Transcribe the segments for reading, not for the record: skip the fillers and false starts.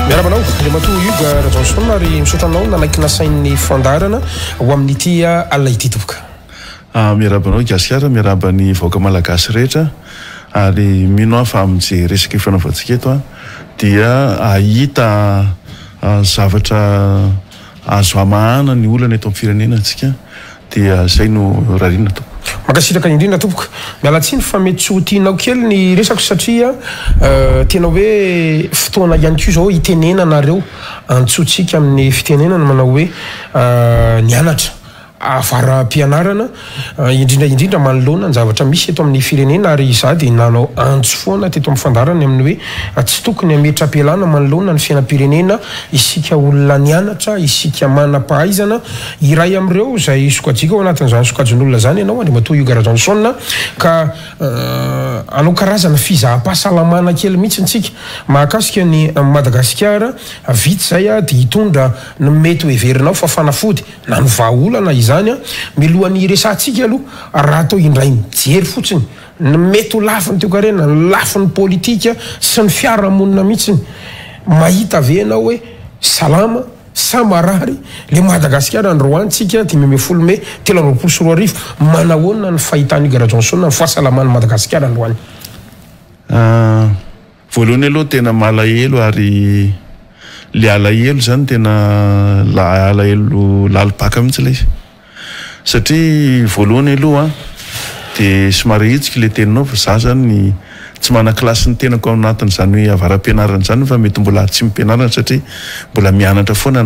miarabanao le matoa ioga rajanson ary misotranao nanaiky nasain'ny fandarana ho amin'ity alina ity topoka. Miarabanao gasikara miarabany vahoaka malagasy rehetra ary mino fa amin'izay resaka fanaovantsika eto dia ahita zavatra azo amahana ny olana eto amin'ny firenena antsika dia zay no rarina to. Makasitraka indrindra topoka mialatsiny fa mety tsy ho tianao kely ny resako satria tena hoe fotoana ihany koa zao hitenena nareo antsotsika amin'ny fitenenana manao hoe nianatra avaram-pianarana indrindra manoloana ny zavatra misy eto amin'ny firenena ary za dia nanao antso foana teto amin'ny fandarana amin'ny hoe tsy tokony hametra am-pialana manoloana ny fiainam-pirenena isika olona nianatra isika manam-pahaizana iray amin'ireo izay sokatsika ao anatin'izany sokajin'olona zany ianao any matoa Hugo Rajanson ka anao karazana fizaham-pahasalamana kely mihitsy tsika mahakasika ny Madagasikara vitsy zay dia hitondra ny mety ho heverinao fa fanafody na ny vahaolana izany milohan'ny resantsika aloha raha atao indray mijery fotsiny ny mety ho lafiny teo karena ny lafin'ny politika sy ny fiarahamonina mihitsiny mahita venao hoe salama samarary le Madagasikara androantsika 570 manahoana ny fahitany Hugo Rajanson ny fahasalamany Madagasikara androany. Voalohany aloha tena malahelo ary le alahelo zany tena alahelo lalipaka mihitsy ilay izy satria voalohany aloha dia somary hitsika le teninao fa za zany tsy mana-kilasy ny tenako ao anatin'izany hoe avaram-pianarana zany fa mety mbola tsy mimpianarana satria mbola mianatra foana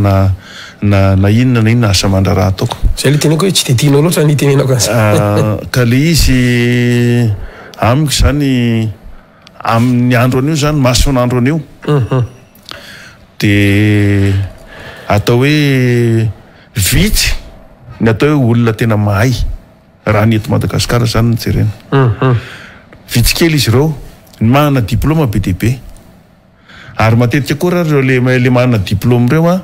na inona asa mandraraha ataoko. Zay le tenako hoe tsy dia tianao loatra ny tenenako ka le izy amiko zany amin'ny andro an'io zany mason'andro an'io dia atao hoe vitsy ny atao hoe olona tena mahay raha ny eto Madagasikara zany ny jerena vitsy kely izy ireo manana diplôma be dia be ary matetika koa raha ireo le manana diplôma ireo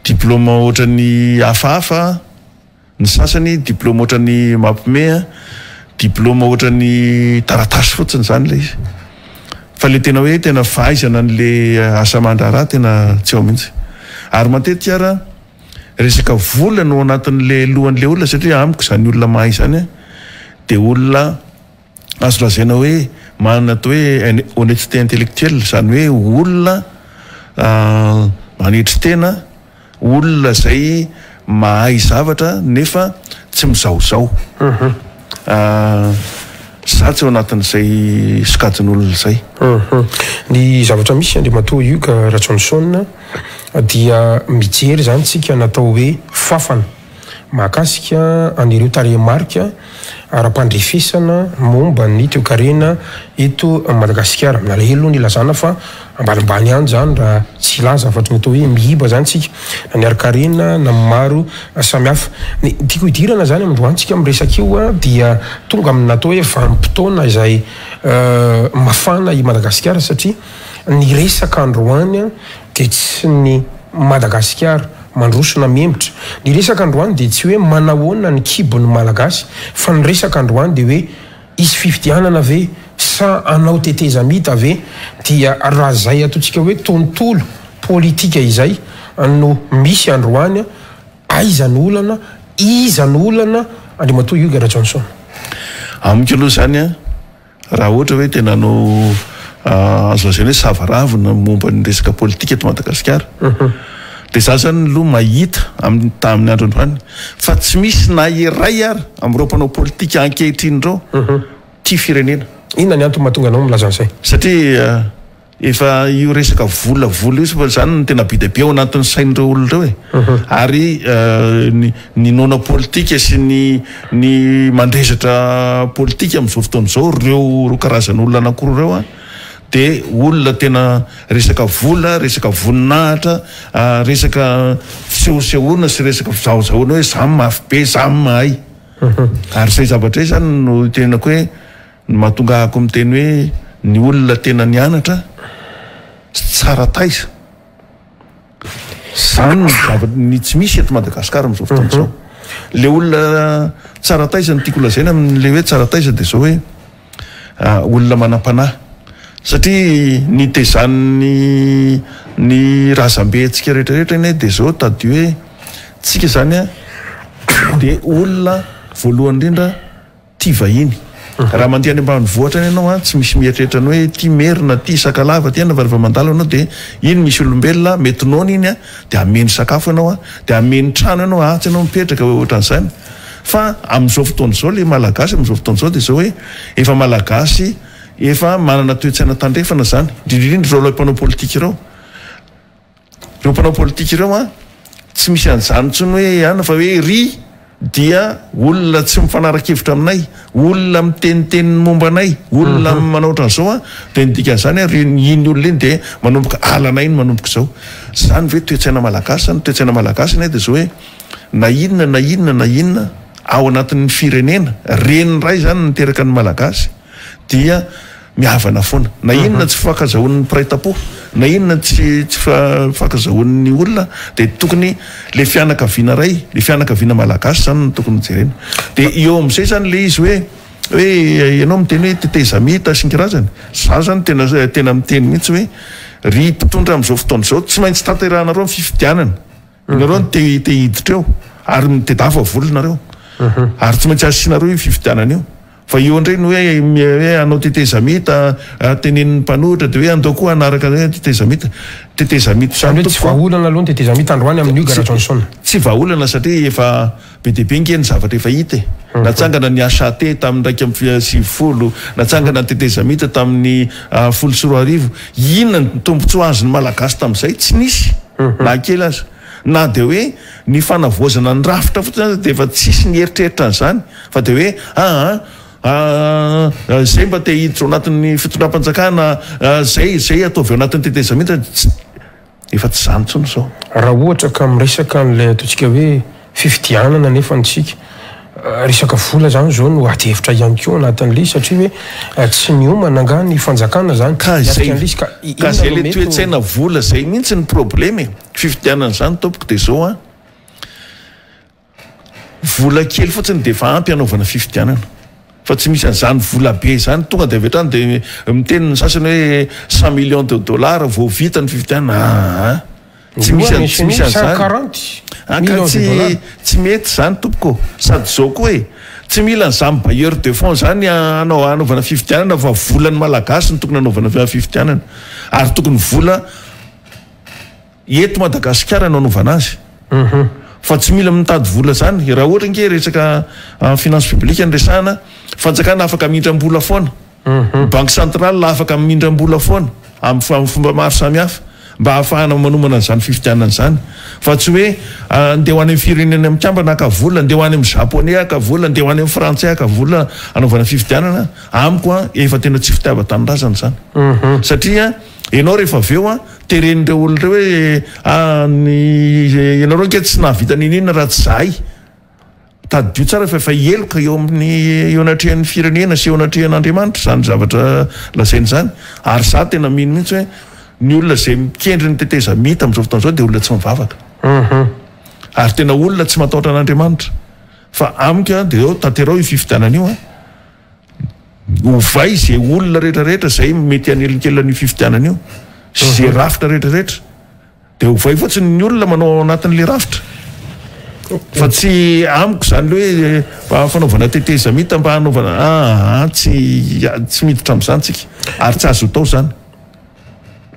diplôma ohatran'ny hafahafa ny sasany diplôma ohatran'ny mampimea diplôma ohatran'ny taratasy fotsiny zany le izy fa le tena hoe tena fahaizana n'le asa mandraraha tena tsy ao mihitsy ary matetika raha resaka vola no anatin'le lohan'le olona satria amiko zany olona mahay zany dia olona azo lazaina hoe manana atao hoe honnêteté intellectuelle zany hoe olona manetry tena olona zay mahay zavatra nefa tsy mizaozao za tsy ao anatin'izay sokajin'olona zay. Ny zavatra misy andrimatoa Hugo Rajanson dia mijery zany tsika natao hoe fafana mahakasika anireo tarehimarika ara-pandrefesana momba ny toe-karena eto Madagasikara nalahelo ny ilazana fa ambanimbany any zany raha tsy laza afatry ny atao hoe mihiba zany tsika na ny ara-karena na maro samihafa ny tiako hidirana zany amin'androantsika miresaka io dia tonga amin'ny natao hoe vanim-potoana izay mafana i Madagasikara satria ny resaka androany dia tsy ny Madagasikara mandrosona memitra ny resaka androany dia tsy hoe manahoana ny kibon'ny malagasy fa ny resaka androany dia hoe isy fifidianana ve sa anao teteza mita ve dia raha zay ataontsika hoe tontolo politika izay no misy androany aizany olana izany olana andrimatoa Hugo Rajanson. Amiko aloha zany raha ohatra hoe tena no azo lazaina hoe savaravina momba ny resaka politika eto Madagasikara dia za zany aloha mahita tamin'ny andro androany fa tsy misy na iray ary amin'ireo mpanao politika ankehitriny ireo tia firenena. Inona ny antony mahatonga anao milaza an'izay? Satria efa io resaka vola io fa zany no tena be dia be ao anatin'ny sain'ireo olona ireo ary ny nona politika sy ny mandrezatra politika amin'izao fotoana izao ireo karazan'olona anankiroa ireo dia olona tena resaka vola resaka voninahitra resaka fisehosehoana sy resaka fizahozahoana hoe za mafy be za mahay ary izay zavatra izany no tenako hoe mahatonga ahako miteny hoe ny olona tena nianatra tsara taiza zany ny tsy misy eto Madagasikara amin'izao fotoana izao le olona tsara taiza ny tiako lazaina amin'le hoe tsara taiza dia zao hoe olona manam-panahy satria nitezany ny razambe tsika rehetrarehetra iny dia zao tady hoe tsika zany a dia olona voalohany indrindra tia vahiny raha mandeha any ambanivohitra any ianao a tsy misy mieritreritra ny hoe tia merina tia sakalava ty ana rehefa mandalo ianao dia iny misy olombelona mety noana iny a dia ameny sakafo ianao a dia ameny trano ianao atsy ianao mipetraka ohatran'izany fa amin'izao fotoana izao le malagasy amin'izao fotoana izao dia zao hoe efa malagasy efa manana toetsaina tandrefana zany indrindrindrindra reo mpanao politika ireo mpanao politika ireo a tsy misy an'izany ntsony hoe ana fa hoe ry dia olona tsy mifanara-kevitra aminay olona miteniteniny momba anay olona manao ohatran'izao a dia nidika an'izany iny olona iny dia manomboka alanay iny manomboka izao zany hoe toetsaina malagasy zany toetsaina malagasy iny dia zao hoe na inona ao anatin'ny firenena reny ray zany niteraka ny malagasy dia mihavana foana na inona tsy fakazahoan'ny piraita-po na inona tsy fakazahoan'ny olona dia tokony le fianakaviana ray le fianakaviana malagasy zany no tokony jerena dia eo amin'izay zany le izy hoe ianao miteny hoe tetezamita sy ny karazany za zany tena miteny mihitsy hoe ry mpitondra amin'izao fotoana izao tsy maintsy tanterahanareo amin'ny fifidianana inareo no te hiditra eo ary mitedava volonareo ary tsy maintsy asianareo io fifidianana io fa io indreny hoe anao tetezamita tenenin'ny mpanohitra dia hoe andao koa anaraka hoe tetezamita zany hoe tsy vahaolana aloha ny tetezamita androany amin'io Gara Johnson tsy vahaolana satria efa be dia be ngeny zavatra efa hita natsangana ny asate tamin'ny raiky amin'ny sivifolo natsangana ny tetezamita tamin'ny folo sy roa arivo inona ny tombontsoa azony malagasy tamin'izay tsy nisy na kely azy na dia hoe ny fanavoazana ny rafitra fotsiny dia efa tsisy ny eritreritra n'izany fa dia hoe zay mba te hiditra ao anatin'ny fitondram-panjakana zay ataovy ao anatin'ny tetezamita efa tsy zany ntsony zao raha ohatra ka miresaka n'lay ataontsika hoe fifidianana nefa ntsika resaka vola zany zao no atevitra ihany koa anatin'le satria hoe tsy miomana nga ny fanjakana zany ka zay le toetsaina vola zay mihitsy ny problemy fifidianana zany tompoko dia zao a vola kely fotsiny dia efa ampy anaovana fifidianana fa tsy misy an'izany vola be zany tonga dia avy hatrany dia miteny ny sasany hoe 100 millions de dollars vao vita ny fifidianana tsy misy an'izany tsy mety zany tompoko sady zao koa hoe tsy mila nyzany bailleur de fonds zany anaovana fifidianana fa volan'ny malagasy ny tokony anaovana fifidianana ary tokony vola eto Madagasikara no anaovana azy fa tsy mila mitady vola zany raha ohatra nke resaka finance publique ny resahana fanjakana afaka mindram-bola foana banque centrale afaka mindram-bola foana amin'ny fomba maro samihafa mba ahafahana manomana n'izany fifidianana zany fa tsy hoe andeha ho any amin'ny firenena mikambana aka vola andeha ho any amin'ny japonais aka vola andeha ho any amin'ny frantsais aka vola anaovana fifidianana amiko a efa tena tsy fitiava-tanindrazana zany satria ianao rehefa avy eo a teren'ireo olon'ireo hoe ianareo nke tsy nahavita ninina raha tsy zahay tadio tsara fa efa eloka eo amin'ny eo anatrehan'ny firenena sy eo anatrehan'Andriamanitra zany zavatra lazainy zany ary za tena mino mihitsy hoe ny olona zay mikendry ny tetezamita amin'izao fotoana izao dia olona tsy mivavaka ary tena olona tsy matahotra an'Andriamanitra fa amika dia eo tanterao io fifidianana io a ovay zay olona rehetrarehetra zay mety anelonkelon'io fifidianana io zay rafitra rehetrarehetra dia ovay fotsiny ny olona manao anatin'le rafitra fa tsy amiko zany hoe fanaovana tetezamita mba hanaovana tsy miditra amin'izany tsika ary tsy azo tao zany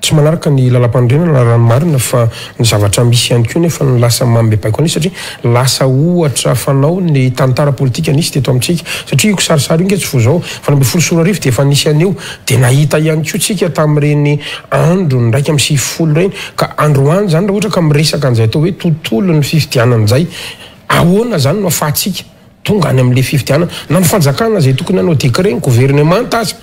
tsy manaraka ny lalam-pandrenana raha marina fa ny zavatra misy ihany koa nefa ny lasa mambepaiko an'izy satria lasa ohatra fanao ny tantara politika nisy teto amintsika satria io kisarisary io nge tsy fo zao fa nambe folo sy roa arivo dia efa nisy an'io dia nahita ihany koa tsika tamin'ireny andro ny raiky amin'ny sivifolo reny ka androany zany raha ohatra ka miresaka an'izay atao hoe tontolo ny fifidianan'izay ahoana zany no afahantsika tonga any amin'le fifidianana na ny fanjakana zay tokony hanao décret ny gouvernement aza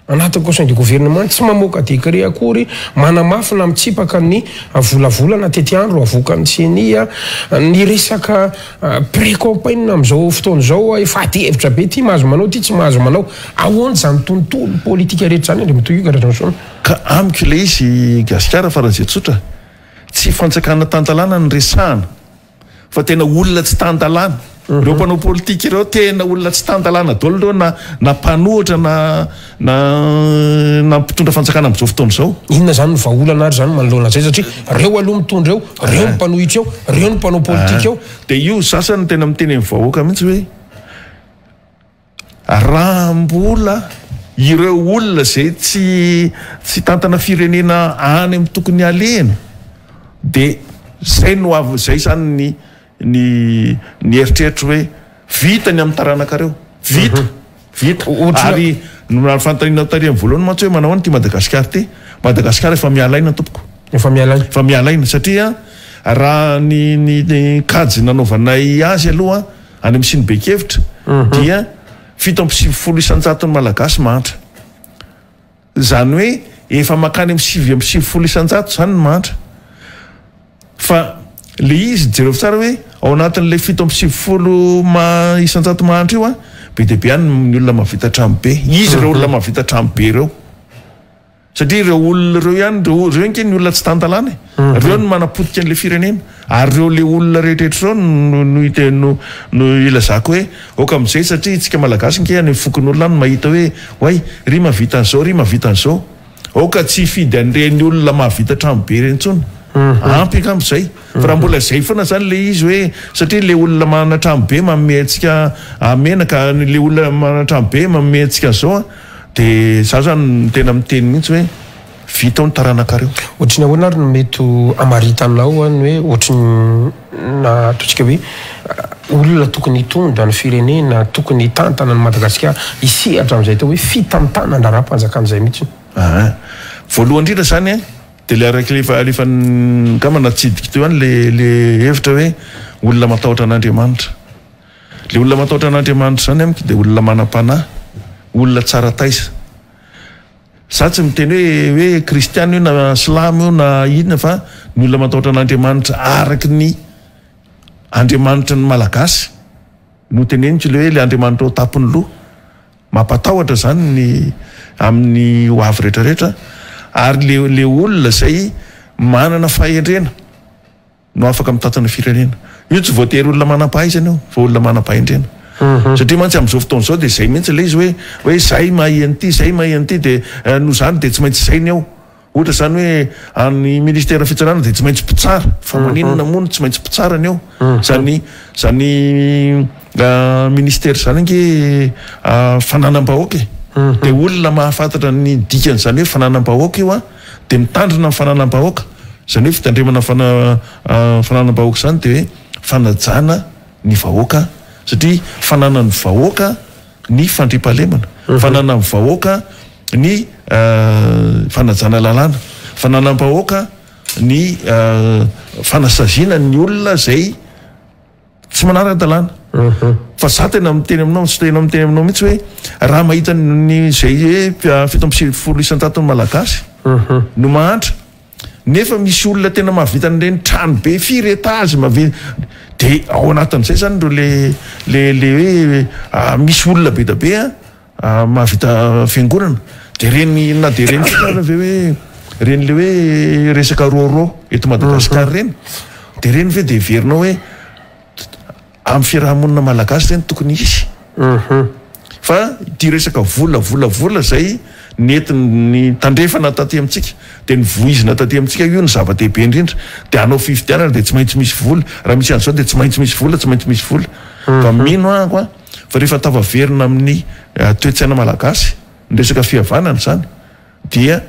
anatin'ny conseil du gouvernement tsy mamoaka décret akory manamafina mitsipaka ny volavolana tety andro avokany tsenia ny resaka pré-campagne amin'izao fotoana izao efa atevitra be ty mahazo manao ty tsy mahazo manao ahoana zany tontolo politika rehetra zany ndre mitoy io Gara Johnson ka amiko ilay izy gasikara faran'izay tsotra tsy fanjakana tantalana ny resahana fa tena olona tsy tantalana reo mpanao politika ireo tena olona tsy tandalana dolo reo na mpanohatra na mpitondra fanjakana amin'izao fotoana izao. Inona zany ny vahaolana ary zany manoloana zay satria reo aloha mitondra eo, reo ny mpanohitra eo, reo ny mpanao politika eo. Dia io sasany tena miteny amin'ny vahoaka mihitsy hoe raha mbola ireo olona zay tsy tantana firenena any amin'ny tokony alehany dia zay zany ny eritreritro hoe vita ny amin'ny taranakareo vita ary fantanina tary amin'ny voalohany mantsy hoe manao any ty Madagasikara efa mialaina tompoko efa mialaina satria raha ny kajy nanaovanay azy aloha any amin'ny Sinobekevitra dia 750 malagasy mahantra zany hoe efa makany amin'ny 750 zany ny mahantra fa le izy jereo tsara hoe ao anatin'le 750 mahantra io be dia be any ny olona mahavita trano be izy ireo olona mahavita trano be ireo satria ireo olona ireo ihany reo inke ny olona tsy tandalana reo no manapotika an'le firenena ary reo le olona rehetrarehetra reo no ilazako hoe oka amin'izay satria itsika malagasy nke any fokon'olona no mahita hoe way ry mahavita an'izao oka tsy fidy an'ireny olona mahavita trano be ireny intsony ampy ka amin'izay fa raha mbola zay foana zany le izy hoe satria le olona manana trano be manome antsika menaka le olona manana trano be manome antsika an'izao dia za zany tena miteny mihitsy hoe vita ny taranakareo. Ohatriny ahoana ary no mety amaritanao any hoe ohatriny na ataontsika hoe olona tokony hitondra ny firenena tokony hitantana ny Madagasikara isehatra amin'izay tao hoe fitantana andraram-panjakan'izay mihitsy. Voalohany indrindra zany dia le araiky lefa kama natsidika teo any le hevitra hoe olona matahotra an'Andriamanitra. Le olona matahotra an'Andriamanitra zany amiko dia olona manam-panahy, olona tsara taisa. Za tsy miteny hoe kristiana io na silamo io na inona fa ny olona matahotra an'Andriamanitra araky ny Andriamanitra ny malagasy no teneniko le hoe le Andriamanitra ao tapony loha mampatahotra zany amin'ny hoavy rehetrarehetra ary le olona zay manana fahendrena no afaka mitatana firenena. Io tsy voatery olona manam-pahaizana io fa olona manam-pahendrena. Satria mantsy amin'izao fotoana izao dia zay mihitsy le izy hoe zay mahay an'ity dia no zany dia tsy maintsy zainy ao. Ohatra zany hoe any ministera fitsarana dia tsy maintsy mpitsara fa maninona moa tsy maintsy mpitsara ny ao zany ministera zany ange fananam-bahoaka dia olona mahafantatra ny dikany zany hoe fananam-bahoaka io dia mitandrina ny fananam-bahoaka zany hoe fitandremana fananam-bahoaka zany dia hoe fanajana ny vahoaka satria fanana ny vahoaka ny fandriampahalemana fanana ny vahoaka ny fanajana lalàna fanana ny vahoaka ny fanasazina ny olona zay tsy manara-dalàna fa za tena miteny aminao tsy tena miteny aminao mihitsy hoe raha mahita ny zay hoe 750 malagasy no mahantra nefa misy olona tena mahavita n'ireny trano be firetazy mahavita dia ao anatin'izay zany reo le hoe misy olona be da be mahavita fiangonana dia reny na dia reny fitara ve hoe reny le hoe resaka roro eto Madagasikara reny dia reny ve dia heverinao hoe amin'ny fiarahamonina malagasy reny tokony izy fa ty resaka vola zay nentiny tandrefana taty amintsika dia ny voizina taty amintsika io ny zava-dehibe indrindra dia anao fifidianana dia tsy maintsy misy vola raha misy an'izao dia tsy maintsy misy vola fa mino ahako fa rehefa tavaverina amin'ny toe-tsaina malagasy ny resaka fihavanana zany dia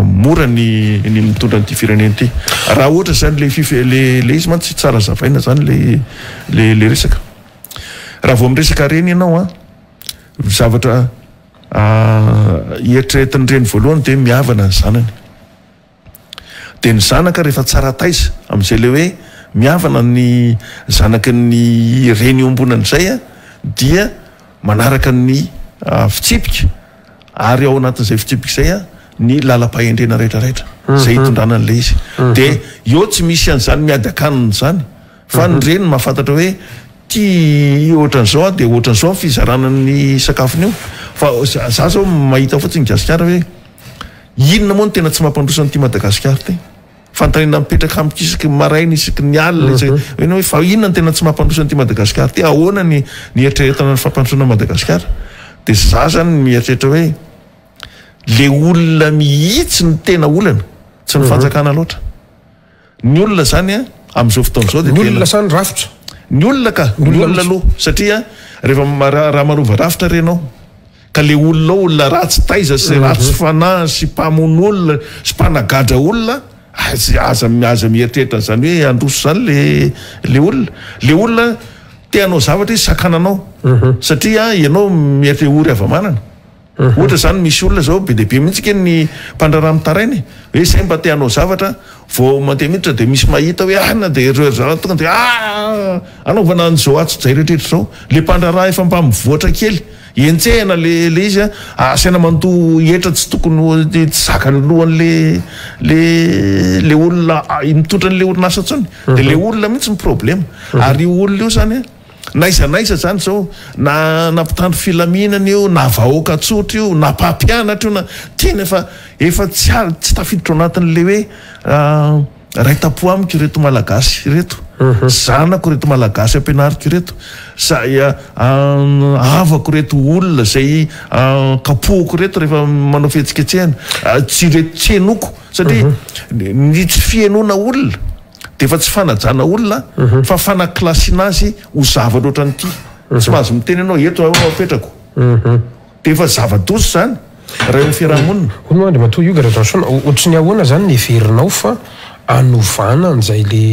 mora ny mitondra n'ity firenena ity raha ohatra zany le izy mantsy tsara zavaina zany le resaka raha vao miresaka reny ianao zavatra eritreretiny reny voalohany dia mihavana ny zanany dia ny zanaka rehefa tsara taisa amin'izay le hoe mihavana ny zanaky ny reny ombonan'izay dia manaraka ny fitsipika ary ao anatin'izay fitsipika izay ny lalam-pahendrena rehetrarehetra zay hitondrana an'le izy dia eo tsy misy an'izany miady akaniny zany fa ny reny mahafantatra hoe ty ohatran'izao dia ohatran'izao fizarana ny sakafony io fa za zao mahita fotsiny Madagasikara hoe inona moa no tena tsy mampandrosa n'ity Madagasikara ty fantanina mipetraka amikisaka maraina isaky ny alina eny hoe fa inona ny tena tsy mampandrosana ty Madagasikara ty ahoana ny eritreretana ny fampandrosana Madagasikara de za zany mieritreritra hoe le olona mihitsy ny tena olana tsy ny fanjakana loatra ny olona zany am'izao fotoana zao de ny olona zany rafitra ny olona ka ny olona aloha satria rehefa raha marova rafitra renao ka le olona ratsy taiza sy ratsy fanahy sy mpamon'olona sy mpanagadra olona aza mieritreritra zany hoe androso zany le olona te hanao zavatra izy sakananao satria ianao mieritra ory avamanana ohatra zany misy olona zao be deaibe mihitsy ke ny mpandraraha mitarainy hoe zay mba te hanao zavatra vao mandeha miditra de misy mahita hoe ana de tonga de anaovana an'izao atsy zay rehetrrehetra zao le mpandraraha efa mba mivoatra kely entsehana le izy asaina manto etra tsy tokony tsy zakany lohany le olona mitondra n'le orinasa tsony de le olona mihitsy ny problema ary io olona io zany naizanaiza zany zao na mpitandro filaminana io na vahoaka tsotra io na mpampianatra io na tena efa tsy tafiditra ao anatin'le hoe raitapo amiko reto malagasy reto zanako reto malagasy ampianariko reto avako reto olona zay kapohako reto rehefa manao fihetsiketsehana tsy reto tsenoko satria ny tsy fienoana olona de efa tsy fanajana olona fa fanaklasina azy ho zavatra ohatran'ity tsy mahazo miteny anao eto apetrako de efa zava-doso zany raha eo fiarahamonina hono andry matoa io garadrasona ohatry ny ahoana zany ny heverinao fa anovana an'izay le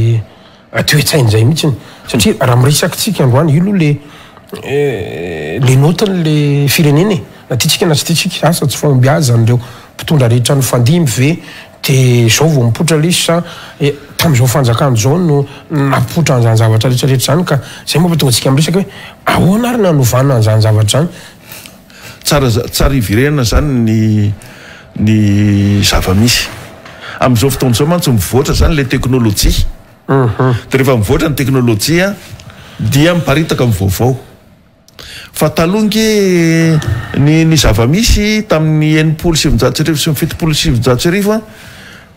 toetsain'izay mihitsiny satria raha miresaky tsika androany io aloha le notany le fireneny na titsika na tsy titsika asa tsy fomby azy an'ireo mpitondra rehetra ny fandimby ve de zao vao mipotra lesy sa tam'izao fanjakany zao no napotra an'izany zavatra rehetrarehetra zany ka zay moa tonga tsika miresaky hoe ahoana ary nanovana an'izany zavatra zany tsara ivirenana zany ny zava-misy am'izao fotoana zao mantsy mivoatra zany le teknôlôjia de rehefa mivoatra ny teknôlôjia dia miparitaka mivaovao fa talongy ny zava-misy tamin'ny 700 sy 700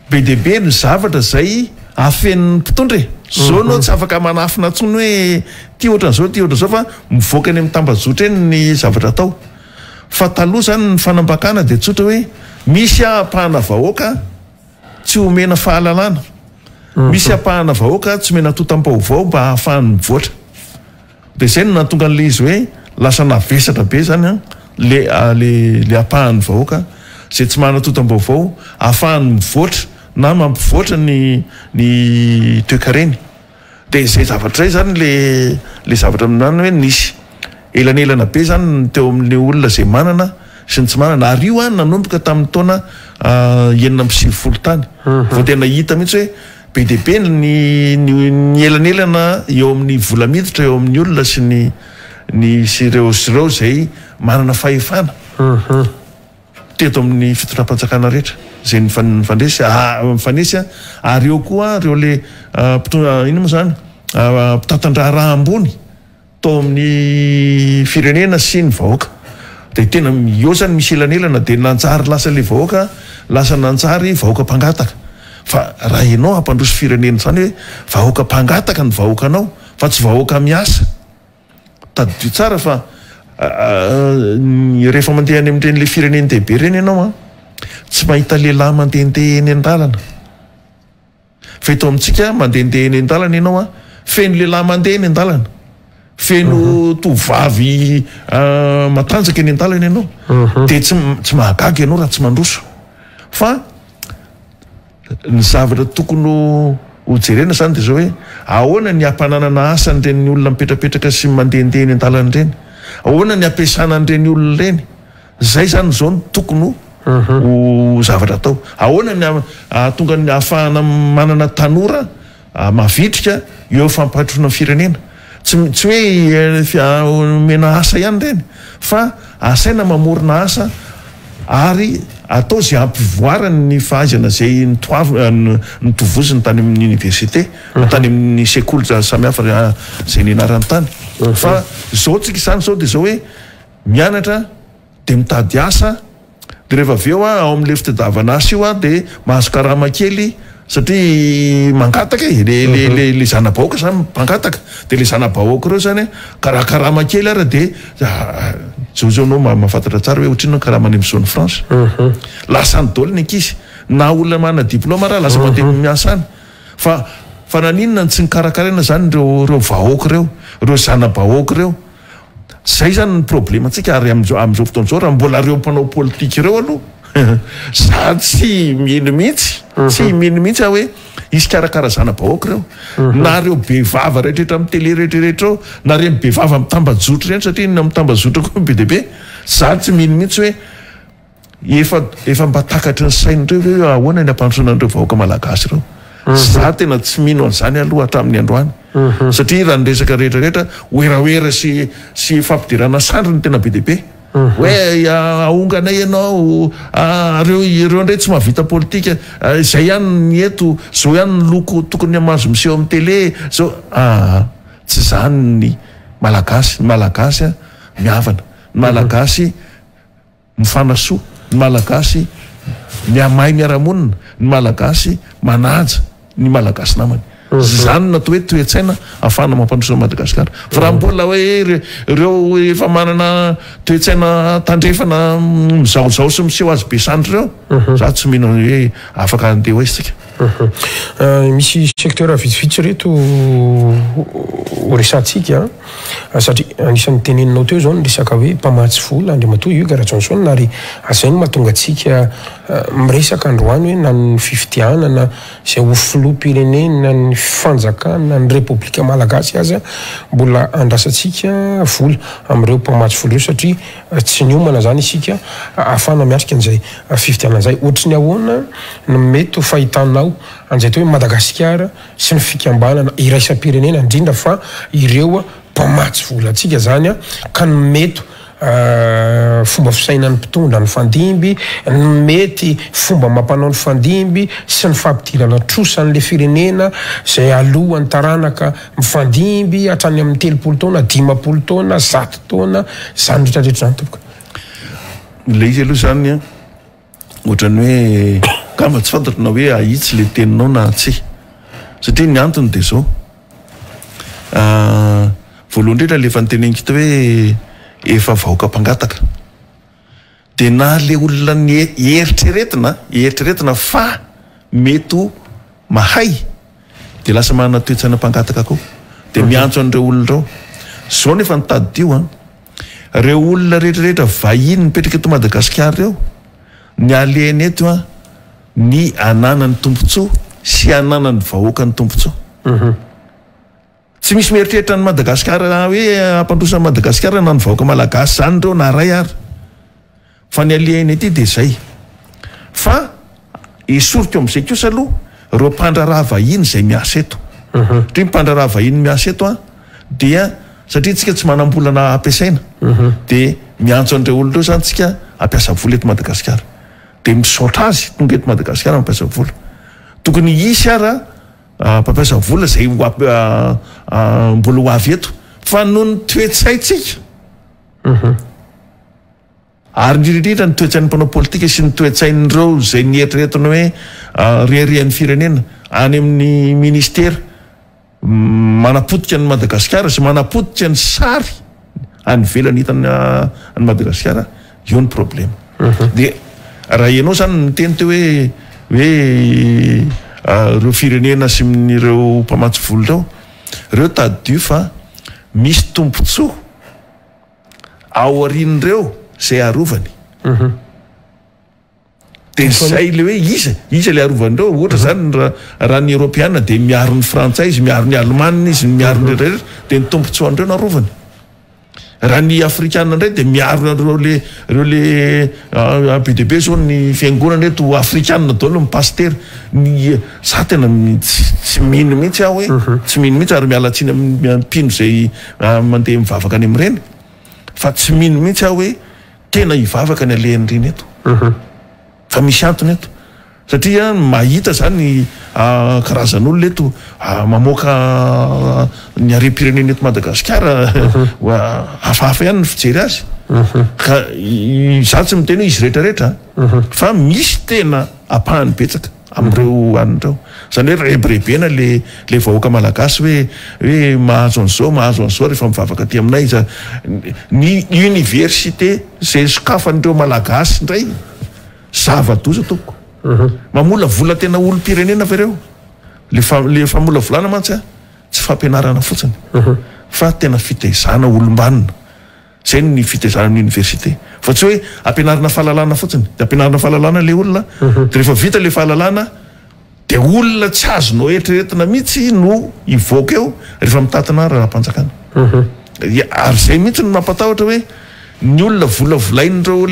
be deaibe ny zavatra zay afen'ny mpitondra zao nao tsy afaka manafina tsony hoe ty ohatran'izao fa mivoaka any amin'ny tambazotra eny ny zavatra atao fa taloha zany ny fanambakana de tsotra hoe misy apahana vahoaka tsy omena fahalalana misy apahana vahoaka tsy omena totam-baovao mba ahafahany mivoatra de zay no natonga an'le izy hoe lasa navesatra be zany le apahany vahoaka zay tsy manana totam-baovao ahafahany mivoatra na mampivoatra ny toekareny de zay zavatra zay zany le zavatra aminany hoe nisy elanelana be zany teo amin'ny olona zay manana sy ny tsy manana ary io nanomboka tamin'ny taona 970 tany vao tena hita mihitsy hoe be deaibe ny elanelana eo amin'ny vola miditra eo amin'ny olona sy ny sireo zay manana fahefana teto amin'ny fitondram-panjakana rehetra zay ny mifanesy ary eo koa reo le ino moa zany mpitantandraha raha ambony tao amin'ny firenena sy ny vahoaka de tena eo zany misy elanelana de nanjary lasa le vahoaka lasa nanjary vahoaka mpangataka fa raha ianao hampandroso firenena zany hoe vahoaka mpangataka ny vahoakanao fa tsy vahoaka miasa tadidio tsara fa rehefa mandeha any amin'ireny le fireneny dehibe reny ianao tsy mahita lehilahy mandehandeha eny an-dalana fa eto amintsika mandehandeha eny an-dalana ianao feno lehilahy mandeha eny an-dalana feno tovavy matanjaka eny an-dalana ianao de tsy mahagaga ianao raha tsy mandroso fa ny zavatra tokony hojerena zany de zao hoe ahoana ny ampananana asa n'ireny olona mipetrapetraka sy mandehandeha eny an-dalana ireny ahoana ny ampiasana an'ireny olona ireny zay zany zao no tokony ho zavatra atao ahoana ny tonga ny ahafahana manana tanora mavitrika eo fampatrona ny firenena tsy hoe mena asa ihany reny fa asaina mamorona asa ary atao zay ampivoarany ny fahaizana zay nitovoziny tany amin'ny université tany amin'ny sekoly samihafa zay nianarany tany fa zao tsika izany zao de zao hoe mianatra de mitady asa de rehefa aveo ao amin'le fitadiavana asa io de mahazo karama kely satria mangataka le zana-bahoaka zany mangataka de le zana-bahoaka reo zany karakarama kely ara de zao nao mahafantatra tsara hoe ohatrino karama any amin'ny zone France lasa ny daoly ny ankizy na olona manana diplôma raha lasa mandeha miasa any fa naninona tsy nikarakaraina zany reo vahoaka reo zana-bahoaka reo zay zany ny problème antsika ary am'izao fotoan'izao raha mbola reo mpanao politika reo aloha za tsy mino mihitsy hoe isy karakara zana-bahoaka reo na reo bevava rehetrarehetra amin'ny télé rehetrarehetra reo na reny bevava amin'ny tambazotra reny satria amin'ny tambazotra koa be deabe za tsy mino mihitsy hoe efa mba takatry ny sain'ireo hoe ahoana ny ampandrosoanan'ireo vahoaka malagasy reo za tena tsy mino an'izany aloha hatramin'ny androany satria raha ny resaka rehetrarehetra oeraoera sy fampidirana sandry ny tena be deabe hoe aonganay ianao reo ndray tsy mahavita politika zay ihany ny eto zao ihany ny loko tokony amazo miseho amin'ny télé zao tsy zany ny malagasy miavana ny malagasy mifanasoa ny malagasy miamay miaramonina ny malagasy manaja ny malagasy namany zany natao hoe toetsaina afahana mampandrosoana Madagasikara fa raha mbola hoe reo efa manana toetsaina tandrefana mizaozao sy miseho azy be sandry reo za tsy mino hoe afaka andeha ho aizitsika misy secteur vitsivitsy reto resantsika satria anisan'ny teneninao teo zao ny resaka hoe mpamatsy vola andriamatoa io Garajonsson ary azay no mahatonga atsika miresaka androany hoe na ny fifidianana zay ho filoham-pirenena ny fanjakana ny repoblika malagasy aza mbola andrasantsika vola am'ireo mpamatsy vola io satria tsy niomana zany isika ahafana miatrika an'izay fifidianana zay ohatry ny ahoana no mety ho fahitanao an'izay teo hoe Madagasikara sy ny fikambanana iraisam-pirenena indrindra fa ireo mpamatsy vola atsika zany ka ny mety fomba fisainan'ny mpitondra ny fandimby mety fomba mampanao ny fandimby sy ny fampidirana trosan'le firenena zay alohan'ny taranaka mifandimby hatrany amin'ny 30 taona 50 taona 100 taona zany rehetrarehetra zany tomboka le izy aloha zany ohatrany hoe kamba tsy fantatrana hoe ahitsy le teninao na tsy satria ny antony de zao voalohany indrindra lefa nytenenkita hoe efa vahoaka mpangataka de na le olona ny eritreretina fa mety ho mahay de lasa manana toetsaina mpangataka koa de miantso an'ireo olona reo zao nefa nitadio reo olona rehetrarehetra vahiny mipetraka eto Madagasikara reo ny aleny eto ny ananany tombontsoa sy ananany vahoaka ny tombontsoa tsy misy mieritreritra ny Madagasikara hoe ampandrosan'ny Madagasikara na ny vahoaka malagasy zany reo na ray ary fa ny aleny ety de zay fa esoriko am'izay kosa aloha reo mpandraraha vahiny zay miasa eto satria mpandraraha vahiny miasa eto dia satria tsika tsy manambolana ampiasaina de miantso an'ireo olona reo zany tsika ampiasa vola eto Madagasikara de misaotra azy tonga eto Madagasikara mampiasa vola tokony isy ara mpampiasa vola zay mbola ho avy eto fa noho ny toetsaitsika ary indrindrindrindra ny toetsain'ny mpanao politika sy ny toetsain'ireo zay nieritreretiny hoe reharehan'ny firenena any amin'ny ministera manapotika ny Madagasikara sy manapotika ny sary any velany hitany Madagasikara io ny problème de raha ianao zany miteny teo hoe reo firenena sy ireo mpamatsy vola reo tadio fa misy tombontsoa ao arin'ireo zay arovany de zay le hoe iza le arovandreo ohatra zany raha ny Europiana de miaro ny Frantsay izy miaro ny Alemana izy miaro ny rehetra de ny tombontsoandreo no arovany raha ny Afrikana ndray de miaro reo le BDB zao ny fiangonana eto Afrikana daholo ny pasteur ny za tena tsy mino mihitsy aho hoe tsy mino mihitsy ary mialatsiny mpino zay mandeha mivavaka any amin'ireny fa tsy mino mihitsy aho hoe tena hivavaka ny alehan'ireny eto fa misy antony eto satria mahita zany karazan'olona eto mamoaka ny harem-pirenena eto Madagasikara hafahafa ihany ny fijery azy ka za tsy miteny hoe izy rehetrarehetra fa misy tena apahany betsaka am'ireo an'ireo zany hoe rebirebena le vahoaka malagasy hoe mahazo an'izao rehefa mivavaka aty aminay iza ny université zay sokafan'ireo malagasy indray zava-doza toko mamola vola tena olom-pirenena fa ireo le famola volana mantsy tsy fampianarana fotsiny fa tena fitaizana olombanina zay ny fitaizana ny université fa tsy hoe ampianarana fahalalana fotsiny de ampianarana fahalalana le olona de rehefa vita le fahalalana de olona tsy azonao eritreretina mihitsy no ivoaka eo rehefa mitatana raha-panjakana ary zay mihitsy no mampatahotra hoe ny olona volavolain'ireo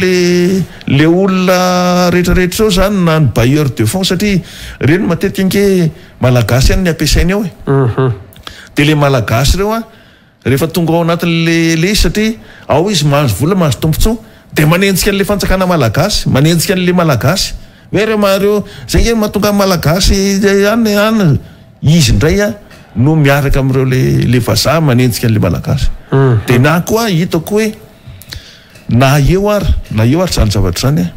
le olona rehetrarehetra reo zany na ny bailleur de fonds satria reny matetika nke malagasy any ny ampiasainy ao de le malagasy reo rehefa tonga ao anatin'le izy satria ao izy mahazo vola mahazo tompontsoa de manenjika an'le fanjakana malagasy manenjika an'le malagasy hoe reo mareo zay nge mahatonga malagasy any izy indray no miaraka am'ireo le vazaha manenjika an'le malagasy de na koa hitako hoe na eo ary zany zavatra zany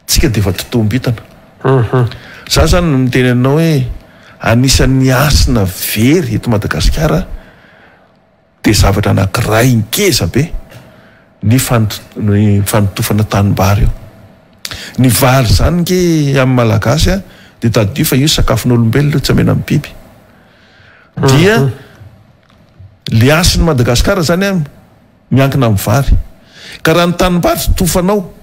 tsika de efa totombitana za zany no miteny anao hoe anisan'ny asina very eto Madagasikara de zavatra anankiray ngeza be ny fanotofana tanimbary eo ny vary zany nge amin'ny malagasy de tadio fa io sakafon'olombelona tsy amena amin'ny biby dia le asin'ny Madagasikara zany miankina amin'ny vary ka raha ny tanimbary tofanao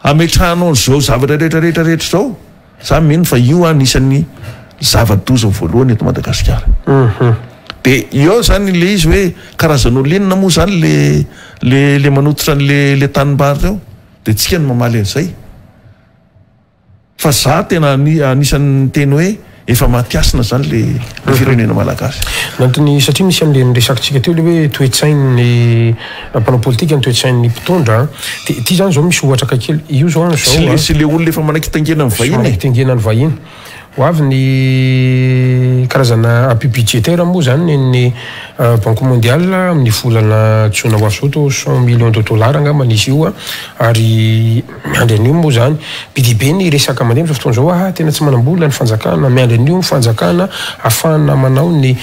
ametrahanao zao zavatra rehetrarehetra zao za mino fa io anisan'ny zava-doza voalohany eto Madagasikara de io zany le izy hoe karazan'olona moa zany le manototra le tanimbary reo de tsika ny mamaly an'izay fa za tena anisan'ny teny hoe efa matiasina zany le firenena malagasy nantony satria misy an'le niresakitsika teo le hoe toetsain'ny mpanao politika ny toetsain'ny mpitondra de ty zany zao misy ohatra kakely io zao sy le olona efa manakitangena ny vahiny manakitangena ny vahiny ho avy ny karazana appui budgétaire moa zany ny Banque mondiale amin'ny volana tsona ho azoto 100 millions de dollars angamba izy io ary miandry an'io moa zany bidibe ny resaka mandeha amin'izao fotoana zao tena tsy manambola ny fanjakana miandry an'io ny fanjakana ahafahana manao ny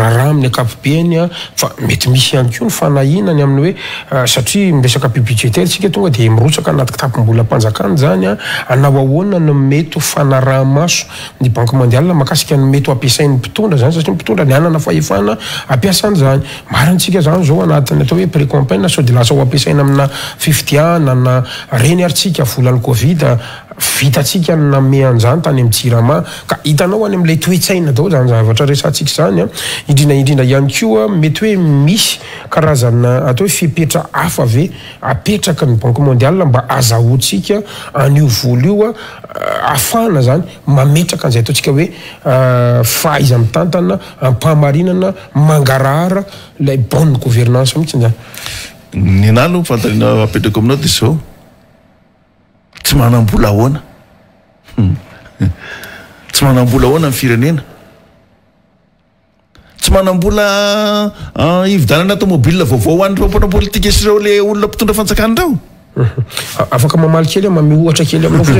raha amin'ny ankapobeny fa mety misy ihany koa ny fanahinany amin'ny hoe satria miresaka appui budgétaire tsika tonga de mirotsaka anaty kitapom-bola mpanjakana zany anao ahoana no mety fanaraha-maso ny Banque mondiale makasika ny mety ampiasain'ny mpitondra zany satria mpitondra ny anana fahefana ampiasany zany marintsika zany zao anatiny atao hoe précampagne sao de lasa ho ampiasaina amina fifidiana na reny aritsika volan'ny Covid vitatsika name an'izany tany amin'ny Jirama ka hitanao any amin'ilay toetsaina dao zany zavatra resantsika zany indrindra ihany koa mety hoe misy karazana atao hoe fipetra hafa ve apetraka ny Banque mondiale mba azahoantsika an'io vola io afana zany mametraka an'izay ataontsika hoe fahaiza mitantana ampahamarinana mangarahara lay bonne gouvernance mihitsy zany ny analo fantarina apetrako aminao de zao tsy manambola ahoana tsy manambola ahoana ny firenena tsy manambola hividanana automobile vaovao an'ireo mpanao politika sy ireo le olona mpitondra fanjakana reo afaka mamaly kely mame ohatra kely aminao fa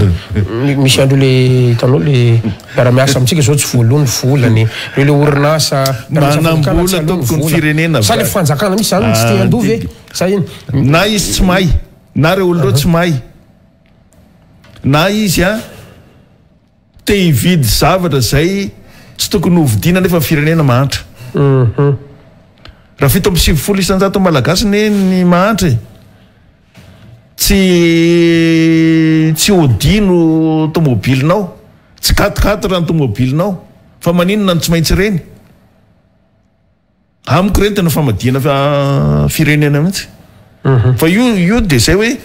misy andro le hitanao le miara-miasa amitsika zao tsy voalony volany reo le orinasa manambola toko ny firenena sa le fanjakana misy zany tsy te andovy sa iny na izy tsy mahay na reo olo reo tsy mahay na izy te hividy zavatra zay tsy tokony hovidina nefa firenena mahantra raha fito amby 70 isanjato malagasy ny mahantra tsy odino tomobilinao tsy 4x4 raha ny tomobilinao fa maninona no tsy maintsy reny amiko reny tena famadina firenena mihitsy fa io de zay hoe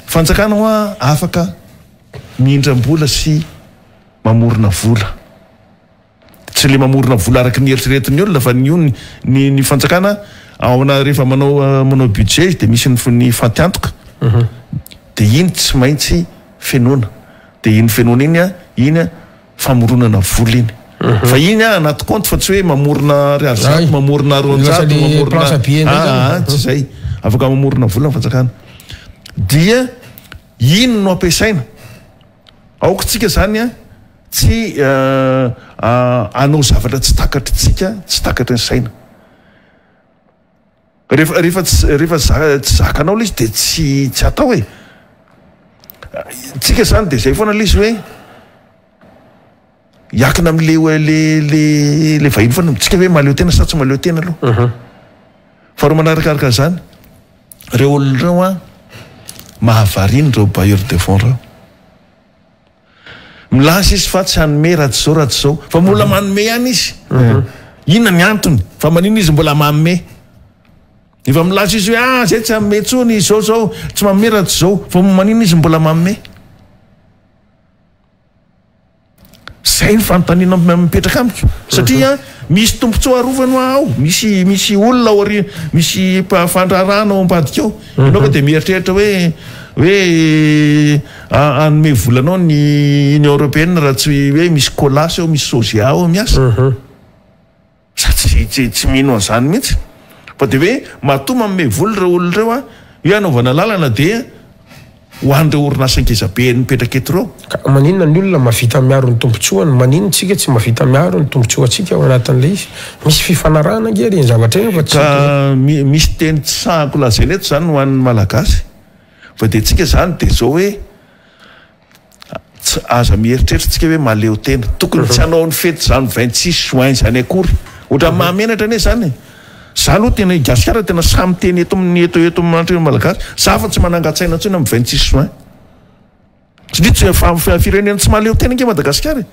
fanjakana hoa afaka miindram-bola sy mamorona vola tsy le mamorona vola araky ny eritreretiny olona fa ny fanjakana aona rehefa manao budget de misy ny fatiantoka de iny tsy maintsy fenona de iny fenona iny famoronana vola iny fa iny anaty compte fa tsy hoe mamorona riazato mamorona ronjato mamorona tsy zay afaka mamorona vola ny fanjakana dia ino no ampiasaina aokotsika zany a tsy anao zavatra tsy takatra tsika tsy takatra ny saina rehefa tsy zakanao la izy de tsy atao e tsika zany de zay foana la izy hoe iakina am'le vahiny foana tsika hoe maleo tena sa tsy maleo tena aloha fa ro manarakaraka zany reo olona reo a mahavariny reo bailleur de fonds reo milasy izy fa tsy hanome ratsy zao fa mbola manome ihany izy inona ny antony fa manino izy mbola manome efa milasy izy hoe zay tsy hanome tsony zao tsy manome ratsy zao fa manino izy mbola manome zay ny fanontaniana mipetraka amiko satria misy tombontsoa arovany ao misy olona ori misy fandrarana ao ambadika ao ianao ka de mieritreritra hoe anome volanao ny Union européenne raha tsy hoe misy colasy ao misy soja ao miasa sa tsy mino an'izany mihitsy fa de hoe matoa manome vola reo olona reo a hoe anaovana lalana de ho an'ireo orinasa-nkezabe mipetraka eto reo ka maninona ny olona mavita miaro ny tombontsoany manino tsika tsy mavita miaro ny tombontsoatsika ao anatin'le izy misy fifanarahana nge reny zavatra eny fa ka misy teny tsy sahako lazaina eto zany ho an'ny malagasy fa de tsika zany de zao hoe tsy aza mieritreritra tsika hoe maleo tena tokony tsy hanao ny fety zany 26 juin zany akory ohatra mahamenatra ane zany za aloha tena gasikara tena samy teny eto amin'ny eto manatreho malagasy za fa tsy manangatsaina ntsony amin'ny 26 juin satria tsy firenena tsy mahaleo tena nge Madagasikara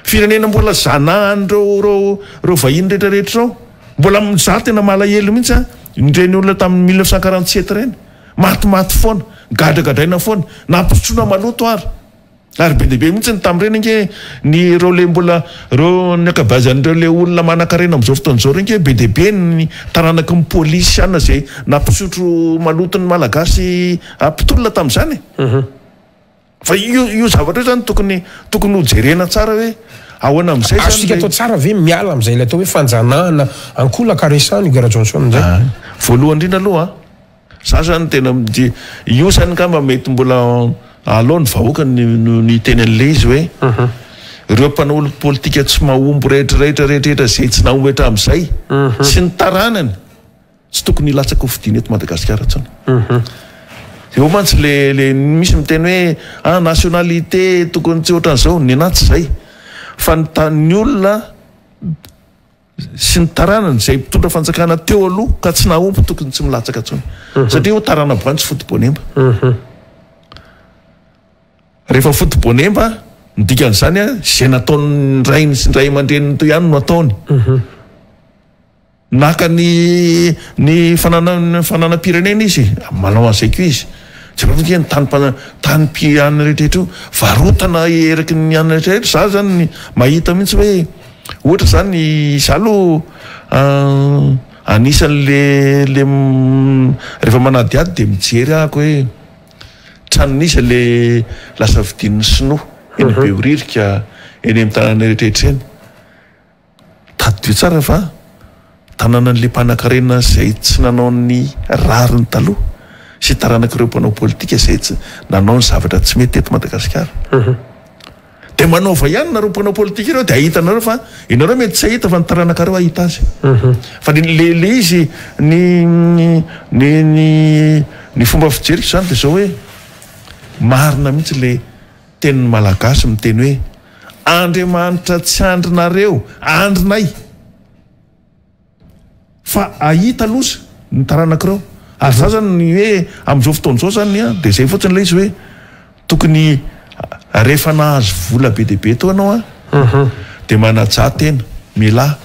firenena mbola zanahany reo vahiny rehetrarehetra reo mbola za tena malahelo mihitsy nireny olona tamin'ny 1947 reny matimaty foana gadragadraina foana nampisotroana maloto ary be dehibe mihitsy ny tamin'ireny nge ny reo le mbola reo ny akabazan'ireo le olona manan-karena am'izao fotoan'izao reny nge be dehibe ny taranaky ny polisy ana zay nampisotro malotony malagasy ampitolona tamin'izany fa io zavatra io zany tokony ho jerena tsara hoe ahoana am'izay azosika atao tsara ve miala am'izay le atao hoe fanjanahana ankolaka resany Gara Johnson zay voalohany indrindra aloha za zany tena io zany kamba mety mbola aloha ny vahoaka ny teny an'le izy hoe ireo mpanao politika tsy mahombo rehetrarehetra zay tsy nahombo hatramin'izay sy ny taranany tsy tokony hilatsaka ho fidiny eto Madagasikara tsony eo mantsy le misy miteny hoe nationalité tokony tsy ohatran'izao ny anaty zay fa ny olona sy ny taranany zay mpitondra fanjakana teo aloha ka tsy nahombo tokony tsy milatsaka tsony satria ho tarana boany tsy fotoboanemba rehefa fotoboanemba nidikan'izany zay nataony ray aman-dreniny to ihany no ataony naka ny fananam-pirenena izy manao an'izay ko izy tsy ny tany mpianina rehetrarehetra io varotana eraky ny anina rehetrarehetra za zany mahita mihitsy hoe ohatra zany za aloha anisan'le rehefa manadiady de mijery ahako hoe tranonisa le lasa vidin'ny sinoa eny Behoririka eny amin'ny tanàna rehetrarehetra eny tadio tsara fa tanàna n'le mpanan-karena zay tsy nanao ny rariny taloha sy taranak'ireo mpanao politika zay tsy nanao ny zavatra tsy mety eto Madagasikara de manaova ihany nareo mpanao politika ireo de ahitanareo fa inareo mety tsy ahita fa ny taranakareo ahita azy fa le izy ny fomba fijeriko zany de zao hoe marina mihitsy le tenin'ny malagasy miteny hoe Andriamanitra tsy andrinareo andrinay fa ahita losa ny taranakireo ary za zany hoe am'izao fotoan'izao zany de zay fotsiny le izy hoe tokony rehefa nahazo vola be dehibe tao anao de manaja tena miala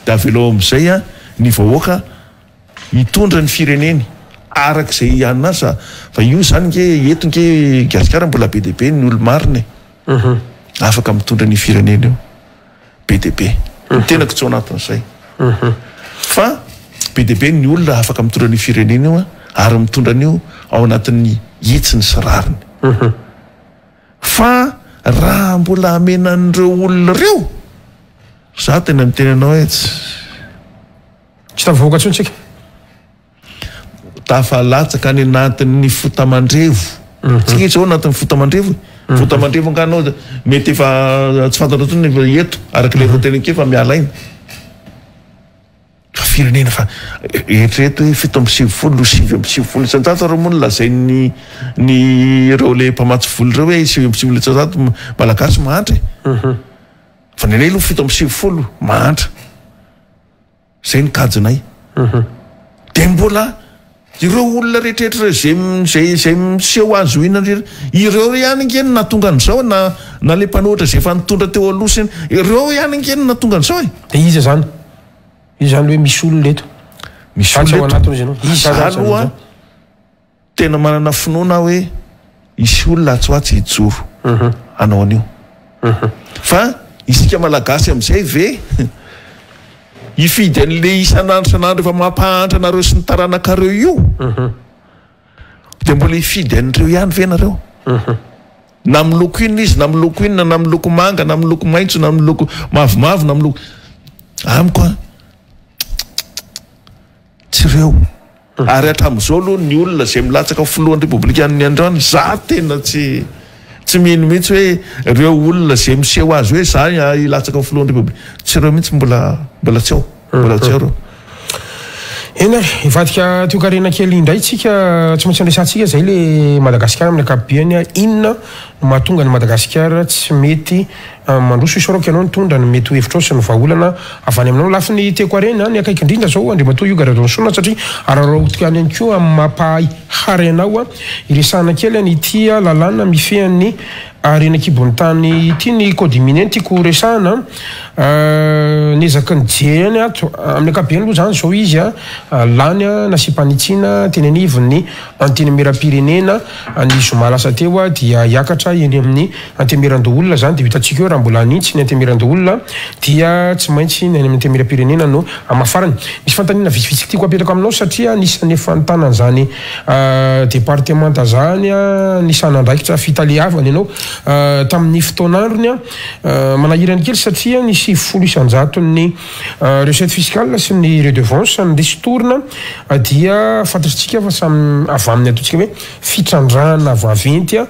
de avelo am'izay ny vahoaka hitondra ny fireneny arak'izay ihanynazy fa io zany nge eto nge Gasikara mbola be dehibe ny olo mariny afaka mitondra ny firenena io be dehibe ny tenako tsy ao anatin'izay fa be dehibe ny olona afaka mitondra ny firenena io ary mitondra an'io ao anatin'ny hitsiny sy rariny fa raha mbola amenan'ireo olona reo za tena miteny anao hoe tsy tavoaka tsony tsika tafalatsaka any anatin'ny fotamandrevo tsika zao anatin'ny fotamandrevo fotamandrevo anganao mety efa tsy fantatra tsony eto araka le rotenake fa mialaina fa firenena fa eritrereto hoe 7 isanjato reo moa nolazay ny reo le mpamatsy voly reo hoe 7 isanjato malagasy mahantra fa nenay aloha 7 mahantra zay ny kajinay de mbola ireo olona rehetrrehetra zay miseho azy ho inany ireo ihany ngeny natonga an'izao na le mpanohatra zay efa nitondra teo alosiny ireo ihany ngeny natonga an'izao de iza zany hoe misy olona leto aloha tena manana finoana hoe isy olona atsoatsy hijoro anao an'io fa isika malagasy am'izay ve ifidy an'le isan'andro efa mampahantra anareo sy ny taranakareo io de mbola ifidy an'ireo ihany ve nareo na miloko inona izy na miloko inona na miloko manga na miloko maitso na miloko mavomavo na miloko amiko tsy reo ary hatramin'izao aloha ny olona zay milatsaka filohan'ny repoblikan'ny androany za tena tsy mino mihitsy hoe reo olona zay miseho azy hoe za ilatsaka filohan'ny republika tsy reo mihitsy mbola tsy eo reo eny ivadika toekarena kely indray tsika tsy maintsy andresantsika zay le Madagasikara amin'ny akapobeany inona no mahatonga ny Madagasikara tsy mety mandroso isorako ianao nitondra ny mety ho hevitra ao sy ny vahaolana avy any aminao lafi ny teko areny ny akaiky indrindra zao andriamatoa io garadonsona satria araraotika any koa amin'ny mampahay harenao iresahana kely any ity lalàna mifehan'ny arena kibony tany ity ny codimine tiako resahana nezaky ny jeny ato amin'ny akabeany aloha zany zao izy lany nasipanitsiana teny anivony anteny mera-pirenena ny zoma lasa teo dia hiakatra eny amin'ny antemeran-doolona zany de hitantsika eo raha mbola anintsy ny antemeran-doolona dia tsy maintsy ny amin'ny antemeram-pirenena no amafarany misy fantanina vitsivitsy tiako apetraka aminao satria nisany efantanana zany departementa zany nisana andraikitra fitaliavany ianao tamin'ny fotoanandrony manahirany kely satria nisy 10 isanjaton'ny recette fiscale sy ny redevance ny ristourna dia fantatritsika fa samy avy amin'ny ataontsika hoe fitrandrana vaventy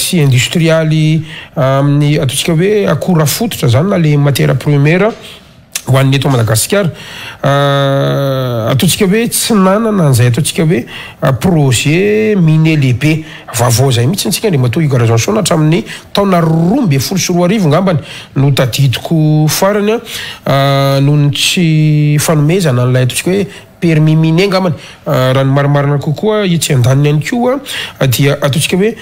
sy industrialy amin'ny ataontsika hoe akora fototra zany na le matière première ho an'ny eto Madagasikara ataontsika hoe tsy nanana an'izay ataontsika hoe projet minier lehibe vaovao zay mihitsy ntsika andriamatoa io garazanson hatramin'ny taona 2014 ngambany no tadidiko farany noho ny tsy fanomezana an'ilay ataontsika hoe permis minier ngambany raha ny marimarina kokoa itsy andaniny ihany koa dia ataontsika hoe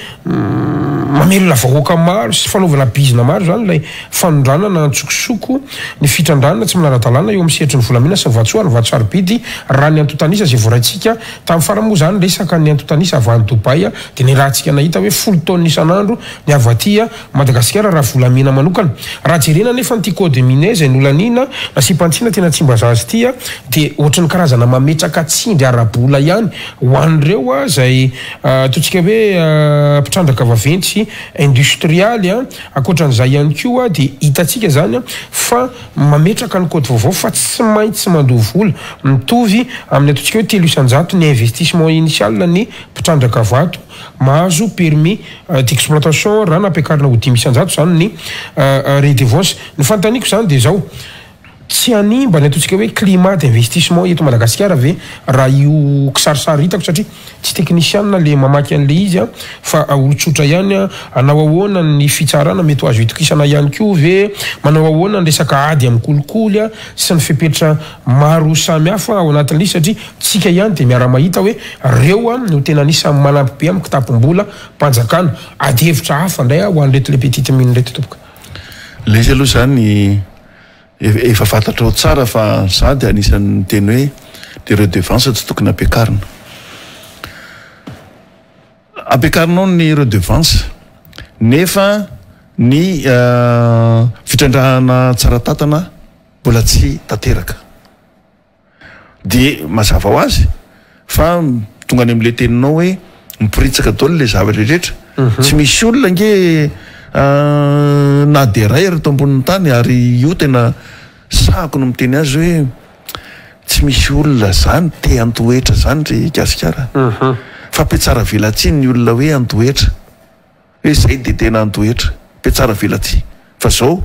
mamelona vahoaka maro sy fanaovana bizina maro zany lay fanondrana na antsokosoko ny fitrandrana tsy milara-dalàna eo amin'ny sehatry ny volamena sy ny vatsoa ny vatsoarobidy raha ny antotanisa zay voaraitsika tamin'ny faramoa zany resaka ny antotanisa avy any Dubai de ny rahantsika nahita hoe 10 tonnes isan'andro ny avatia Madagasikara raha volamena manokana raha jerena nefa ny code minier zay nolanina nasipantsina tena tsimbazazy tia de ohatrany karazana mametraka tsindry arabola ihany ho an'ireo zay ataontsika hoe mpitrandraka vaventy industrialy akoatran'izay ihany koa de hitatsika zany fa mametraka ny kody vaovao fa tsy maintsy mandoha vola mitovy amin'ny ataontsika hoe 3 isanjato ny investissement initial ny mpitrandraka vato mahazo permis d'exploitation raha nampiakarina ho 5 isanjato zany ny redevance ny fantaniko zany de zao tsy animba ny ataontsika hoe climat d'investissement eto Madagasikara ve raha io kisarisary hitako satria tsy technicien le mamaky an'le izy fa olotsotra ihany anao ahoana ny fitsarana mety ho azo itokisana ihany koa ve manao ahoana ny resaka ady amin'ny kolikoly sy ny fepetra maro samihafa ao anatin'le satria tsika ihany de miara-mahita hoe reo no tena anisany manampy be amin'ny kitapom-bola mpanjakana ady hevitra hafa ndray ho an'reto le petite mine reto tompoka le izy aloha zany efa fantatra tsara fa za de anisan'ny teny hoe de redevance tsy tokony ampiakarinao ny redevance nefa ny fitrandrahana tsara tatana mbola tsy tanteraka de mazava ho azy fa tonga any amin'le teninao hoe miporitsaka daholo le zavatra rehetra tsy misy olona nge na de ray reto ambonin'ny tany ary io tena sahako no miteny azy hoe tsy misy olona zany te antoetra zany ry gasikara fa petsara velatsiny ny olona hoe antoetra hoe zay de tena antoetra petsara velatsy fa zao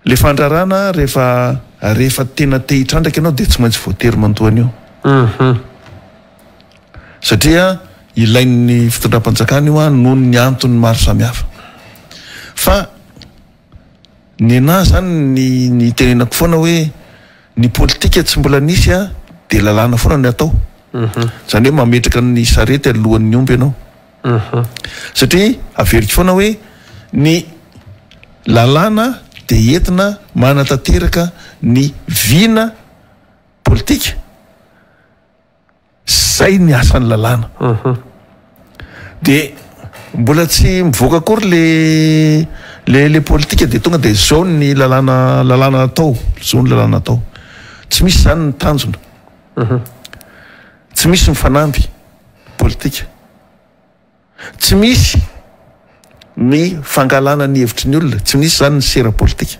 le fandrarana rehefa tena te hitrandraka ianao de tsy maintsy voatery mantoana io satria ilain'ny fitondram-panjakana io noho ny antony maro samihafa fa ny anahy zany ny tenenako foana hoe ny politika tsy mbola nisy de lalàna foana ny atao zany hoe mametraka ny sarety alohan'ny omby ianao satria averitry foana hoe ny lalàna de entina manatanteraka ny vina politika zay ny asan'ny lalàna de mbola tsy mivoaka akory le politika de tonga de zao ny lalàna atao zao ny lalàna atao tsy misy zany ny tanjona tsy misy mifanampy politika tsy misy ny fangalana ny hevitry ny olona tsy misy zany ny sera politika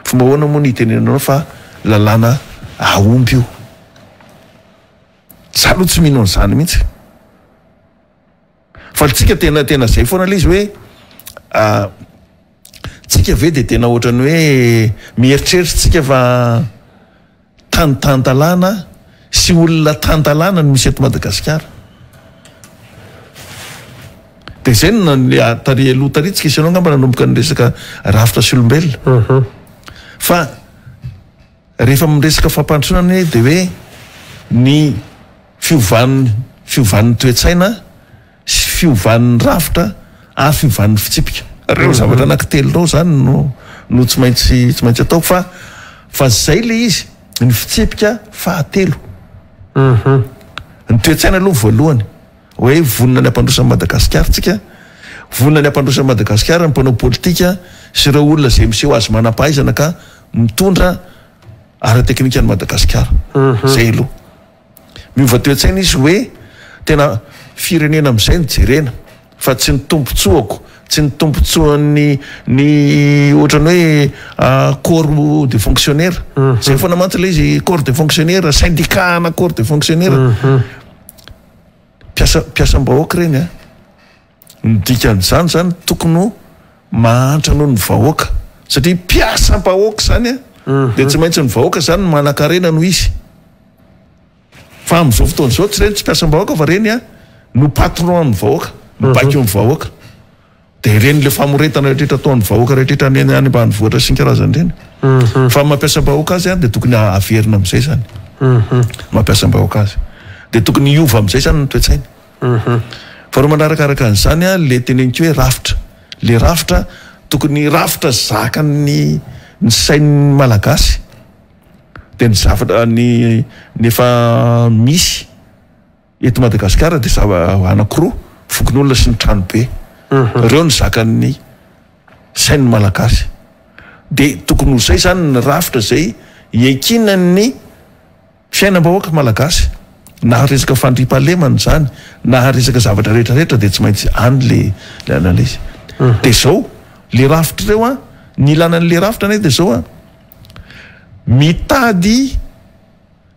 fomba hoana moa ny itenenanao fa lalàna aomby io za aloha tsy mino an'izany mihitsy fa tsika tena zay foana le izy hoe tsika ve de tena ohatrany hoe mieritreritra tsika fa tantalàna sy olona tantalàna no misy eto Madagasikara de zay tary aloha tary tsika isanao ngamba nanomboka ny resaka rafitra sy olombelona fa rehefa miresaka fampandrosoana de hoe ny fiovan'ny toetsaina sy fiovan'ny rafitra ary fiovan'ny fitsipika reo zavatra anankitelo reo zany no tsy maintsy ataoko fa zay le izy ny fitsipika fahatelo ny toetsaina aloha voalohany hoe vonina ny ampandrosan'ny Madagasikara tsika vonina ny ampandrosan'ny Madagasikara ny mpanao politika sy ireo olona zay miseho azy manam-pahaizana ka mitondra ara-teknika ny Madagasikara zay aloha miova toetsaina izy hoe tena firenena am'izay ny jerena fa tsy ny tompontsoako tsy ny tompontsoan'ny ohatrany hoe corps de fonctionnaire zay foana mantsy le izy corps de fonctionnaire syndicat na corps de fonctionnaire mpiasam-bahoaka reny ny dikan'izany zany tokony mahantra noho ny vahoaka satria mpiasam-bahoaka zany de tsy maintsy ny vahoaka zany manan-karena no izy fa am'izao fotoana zao tsy reny tsy mpiasam-bahoaka fa reny no patron ny vahoaka no baky eo ny vahoaka de reny le famoretana rehetrehtra ataon'ny vahoaka rehetrehtra any ambanivohitra sy ny karazany reny fa mampiasam-bahoaka azy de tokony averina am'izay zany mampiasam-bahoaka azy de tokony iova am'izay zany ny toetsaina fa roa manarakaraka an'izany le teneniko hoe rafitra le rafitra tokony rafitra zaka ny sain'ny malagasy de ny zavatra ny efa misy eto Madagasikara de anankiroa fokon'olona sy ny tranobe reo ny zakan'ny sain'ny malagasy de tokony ho zay zany ny rafitra zay iakinany fiainam-bahoaka malagasy na resaka fandriam-pahalemana zany na resaka zavatra rehetrarehetra de tsy maintsy any le analyse de zao le rafitra reo ny ilanan'le rafitra nay de zao mitady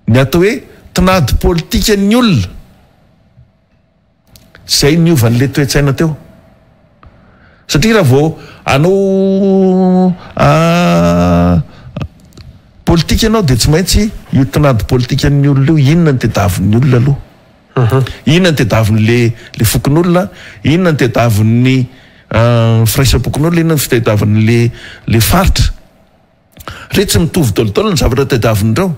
ny atao hoe tinady politika ny olona zay niovan'le toetsaina teo satria raha vao anao politika ianao de tsy maintsy io tinady politika ny olona io inona ny tediavin'ny olona aloha inona ny tediavin'le fokon'olona inona ny tediavin'ny firaisampokon'olona inona ny fitediavin'le faritra re tsy mitovy dolotolo ny zavatra tediavin'ireo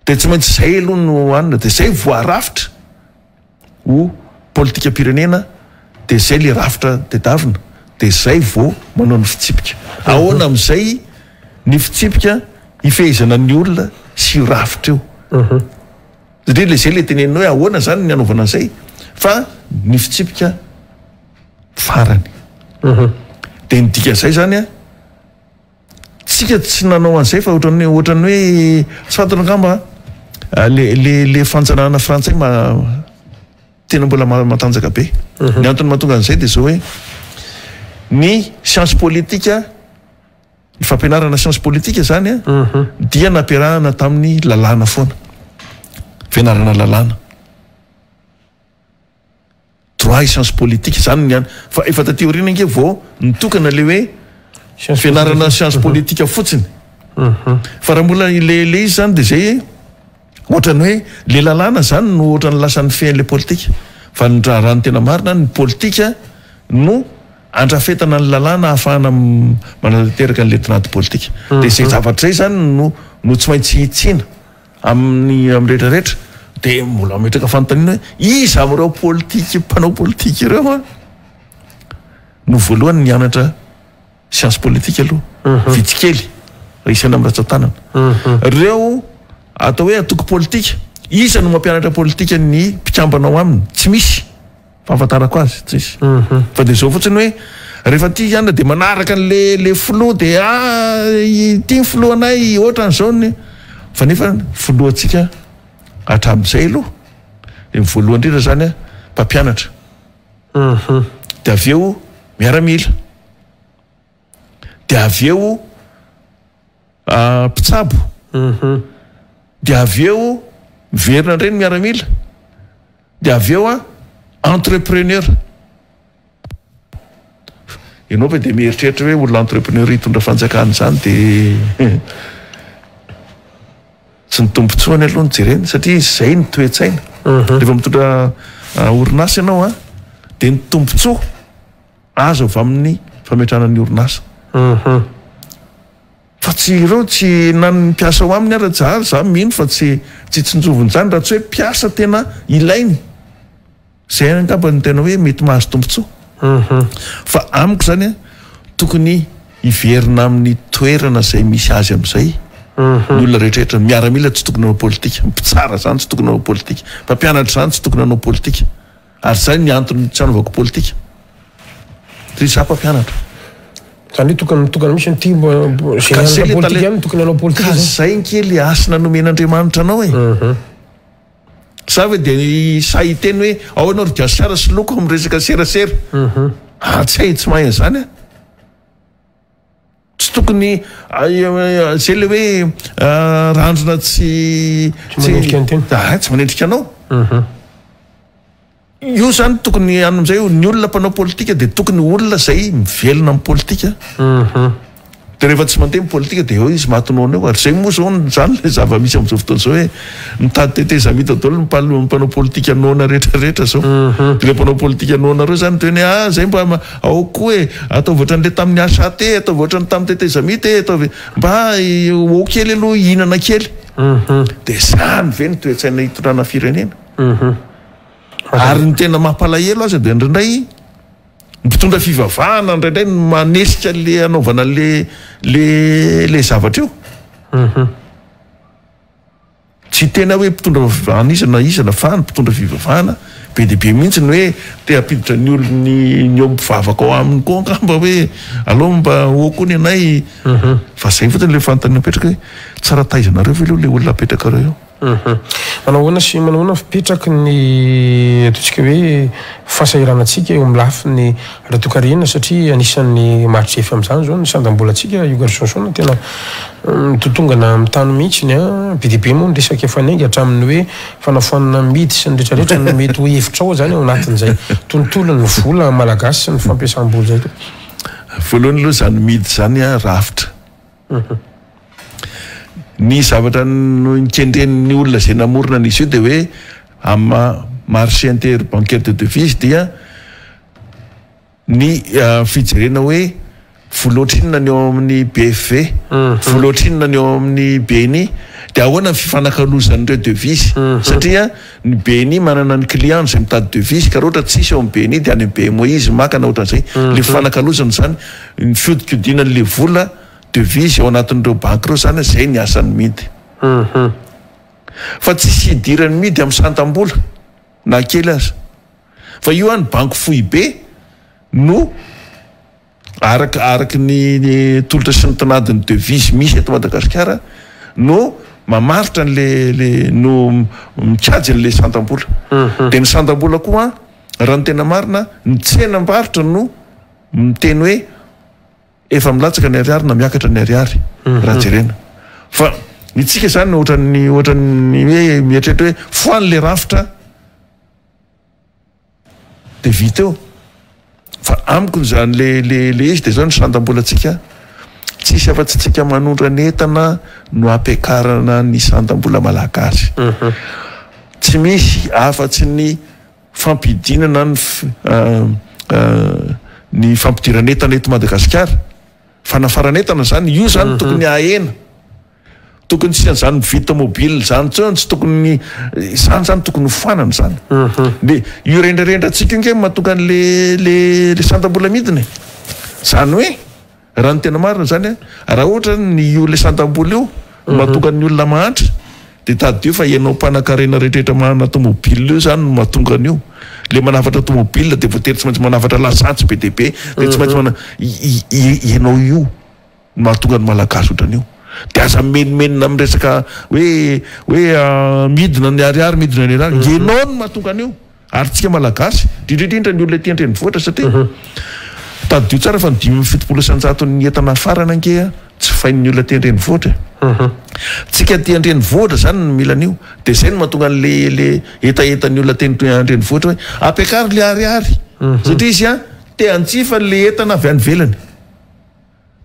de tsy maintsy zay aloha no anina de zay voarafitra ho politika pirenena de zay le rafitra tediavina de zay vao manao ny fitsipika ahoana am'izay ny fitsipika ifehizana ny olona sy rafitra io satria le zay le tenenina hoe ahoana zany ny anaovana an'izay fa ny fitsipika farany de ny dikan'izay zany tsika tsy nanao an'izay fa ohatrany hoe tsy fantana angamba le fanjanahana frantsay tena mbola matanjaka be ny antony mahatonga an'izay de zao hoe ny science politika ny fampianarana science politika zany dia nampiarahana tamin'ny lalàna foana fianarana lalàna droit science politique zany niany fa efa taty orina nge vao nitokana le hoe fianarana science politique fotsiny fa raha mbola le izy zany de zay ohatrany hoe le lalàna zany no ohatrany lasan'ny fiain'le politika fa raha ny tena marina ny politika no andrafetana ny lalàna ahafahana manateraka an'le tanaty politika de zay zavatra zay zany no tsy maintsy itsina amin'ny rehetrarehetra de mbola metraka fanontaniana hoe iza am'ireo politika mpanao politika ireo no voalohany nianatra science politique aloha vitsikely isana amin'ny ratsan-tanana reo atao hoe atoko politika iza no mampianatra politika ny mpikambanao aminy tsy misy fahafantarako azy tsisy fa de zao fotsiny hoe rehefa ty iana de manaraka an'le filo de ty ny filo anay ohatra n'izao fa nefa filoantsika hatramin'izay aloha de voalohany indrindra zany mpampianatra de avy eo miaramila de avy eo mpitsabo de avy eo miverina indreny miaramila de avy eo entrepreneur ianao fa de mieritreritra hoe olona entrepreneur hitondra fanjakana zany de tsy ny tombontsoany aloha nyjereny satria zay ny toetsaina rehefa mitondra orinasa ianao de ny tombontsoa azo avy amin'ny fametrana ny orinasa fa tsy ireo tsy nany mpiasa ho aminy ara-jahary za mino fa tsy tsinjovony zany raha tsy hoe mpiasa tena ilainy zay angamba ny tena hoe mety mahazo tombontsoa fa amiko zany tokony hiverina amin'ny toerana zay misy azy am'izay ny olona rehetrarehetra miaramila tsy tokony anao politika mpitsara zany tsy tokony anao politika mpampianatra zany tsy tokony anao politika ary zay ny antony tsy anaovako politika ty za mpampianatra zany tokony misy nyty politika any tokony anao politika ka zay nkely asina nomen'Andriamanitra anao sa hoe de sahiteny hoe ao anao ry gasara sy loko amin'ny resaka serasera tsy hay tsy mahay zany tsy tokony zay le hoe randrona tsy manendrika anao io zany tokony amin'izay ny olona mpanao politika de tokony olona zay mivelona amin'ny politika de rehefa tsy mandeha politika de eo izy mahatonona eo ary zay moa zao zany le zava-misy am'izao fotoana zao hoe mitady teteza mita daholo mpanao politika nona rehetrarehetra zao de le mpanao politika nona reo zany toeny zay mba ao koa hoe atao voatra n'le tamin'ny asa te atao voatra ny tamin'ny teteza mita atao mba ao kely aloha hinana kely de zany ve ny toetsaina hitondrana firenena ary ny tena mampalahelo azy de indraindray mpitondra fivavahana indraindray manesika le anaovana le zavatra io tsy tena hoe mpitondra fivavahana izana fa ny mpitondra fivavahana be de be mihitsy ny hoe te hampiditra ny olony ny eo mpivavaka ao aminy koa angamba hoe aloha mba oko ny anay fa zay fotiny le fanontany apetraka hoe tsara taizanareo ve aloha le olona apetraka reo eo manahoana sy manahoana fipetraky ny ataontsika hoe fahasahiranantsika eo amin'ny lafiny ratokarena satria anisan'ny mahatrefy amin'izany zao ny sandam-bolatsika io garsonsona tena mitotongana amin'ny tany mihitsy be dia be moa ny resaka fanengy hatramin'ny hoe fanafoanana midy sy ny rehetrarehetra no mety ho hevitra ao zany ao anatin'izay tontolo ny vola malagasy sy ny fampiasam-bola zay voalohany aloha zany midy zany rafitra ny zavatra nikendren'ny olona zay namorona n'izy io de hoe amin'ny marché interbancaire de devise dia ny fijerena hoe voaloatrinona ny eo amin'ny BFV voaloatrinona ny eo amin'ny BNI de ahoana ny fifanakalozan'ireo devise satria ny BNI manana ny client zay mitady devise ka ohatra tsisy eo amin'ny BNI de any amin'ny BMO izy makana ohatran'izay le fifanakalozana zany ny fiodikodinan'le vola devise ao anatin'ireo banky reo zany zay ny asan'ny midy fa tsisy hidirany midy amin'ny santam-bola na kely azy fa io any banky fohy be no araky ny tolotra sy ny tanadiny devise misy eto Madagasikara no mamaritra n'le no mikajy an'le santam-bola de ny santam-bola koa raha ny tena marina ny tsenam-barotra no miteny hoe efa milatsaka ny ariary na miakatra ny ariary raha jerena fa ny tsika zany ohatran'ny hoe mieritreritra hoe foan'le rafitra de vita eo fa amiko zany le izy de zao ny sandam-bolatsika tsisy afa-tsy tsika manondranentana no ampiakarana ny sandam-bola malagasy tsy misy afa-tsy ny fampidinana ny fampidiranentana eto Madagasikara fanafaranentana zany io zany tokony ahena tokony tsy zany vita mobile zany tsony tsy tokony zany tokony foanana zany de io rendrarendratsika inge mahatonga le sandam-bola midiny zany hoe raha ny tena marina zany raha ohatra ny io le sandam-bola io mahatonga ny olona mahantra de tadio fa ianao mpanan-karena rehetrarehetra manana tomobile io zany mahatonga an'io le manafatra tomobile de voatery tsy maintsy manafatra lasantsy be deabe de tsy maintsy ianao io mahatonga ny malagasy ohatran'io de aza menimenina amin'ny resaka hoe midina ny ariary midina ny ariary ianao no mahatonga an'io ary tsika malagasy indrindrindra ny olona ety an-drenivohitra satria tadio tsara fa 570 ny entana farana ange tsy fain'ny olona ety an-drenivohitra tsika ety an-drenivohitra zany ny mila an'io de zay no mahatonga le etaetan'ny olona ety an-drenivohitra hoe ampiakary le ariary satria izy te antsifa le entana avy any velany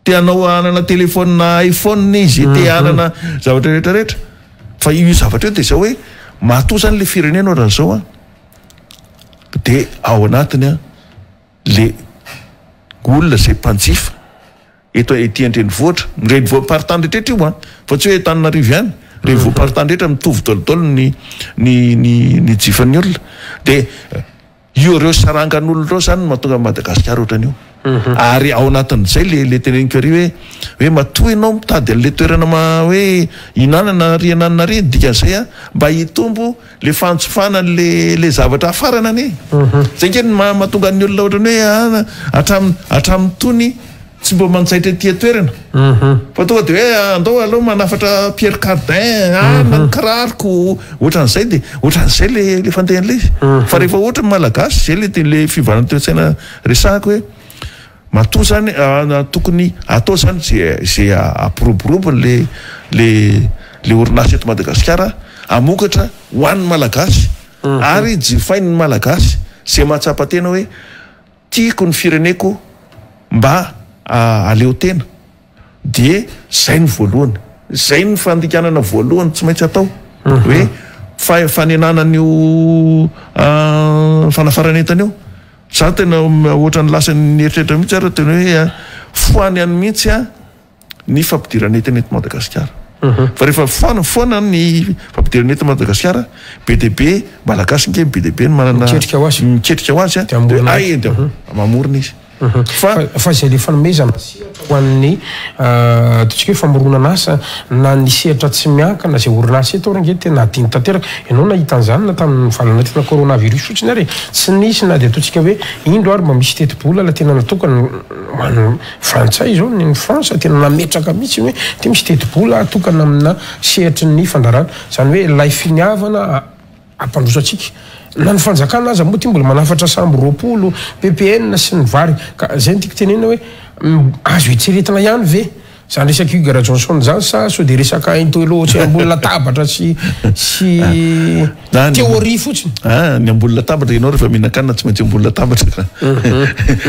te anao anana telefona iPhone izy te anana zavatra rehetrarehetra fa io zavatra io de zao hoe mahatoa zany le firenena ohatran' zao de ao anatiny le olona zay mpanjifa eto ety an-drenivohitra renivohim-paritany rehetrarehetra io fa tsy hoe Antananarivo ihany renivohim-paritany rehetra mitovy dolodolo ny jifan'ny olona de io reo sarangan'olona reo zany mahatonga Madagasikara ohatran'io ary ao anatin'izay le teneniko ary hoe matoa ianao mitady an'le toerana hoe inanana riananana ry dikan'izay mba hitombo le fantsofana le zavatra afarana ane zay nge mahatonga ny olona ohatrany hoe hatramin'ny tony tsy mba mantsaitra tia toerana fa tonga de hoe andao aloha manafatra Pierre Cardin nankarariko ohatran'izay de ohatran'izay le fandehan'le izy fa rehefa ohatra malagasy zay le fivarana toe-tsaina resahako hoe matoa zany tokony atao zany zay apiroborobo le orinasa eto Madagasikara amokatra ho an'ny malagasy ary jifain'ny malagasy zay mahatsapa-tena hoe tiako ny fireneko mba aleo tena de zay ny voalohany zay ny fandikanana voalohany tsy maintsy atao hoe fanenanan'io fanafaranentana io za tena ohatran'ny lasany eritreritra mihitsy ary tena hoe foany any mihitsy ny fampidiranentana eto Madagasikara fa rehefa foana ny fampidiranentana Madagasikara be deabe malagasy nge be deabe ny manana miketrika ho azy de mamorona izy fa zay le fanomezana ho an'ny totsika hoe famoronana asa na ny sehatra tsy miankana zay orinasa eto range tena adiny tanteraka ianao nahita an'izany na tamin'ny valana tena coronavirus fotsiny ary tsy nisy na de ataontsika hoe indro ary mba misy teti-bola la tena natokana hoan'ny frantsay zao ny France tena nametraka mihitsy hoe te misy teti-bola atokana amina sehatry ny fandarana zany hoe lay finiavana ampandrosatsika na ny fanjakana aza moa ty mbola manafatra sambo roapolo PPN sy ny vary ka zay ny tiako tenena hoe azo hitseretana ihany ve zany resaka Hugo Johnson zany sa so de resaka intolo tsy ambony latabatra sy théorie fotsiny ny ambony latabatra ianao rehefa mihinan-kanina tsy maintsy ambony latabatra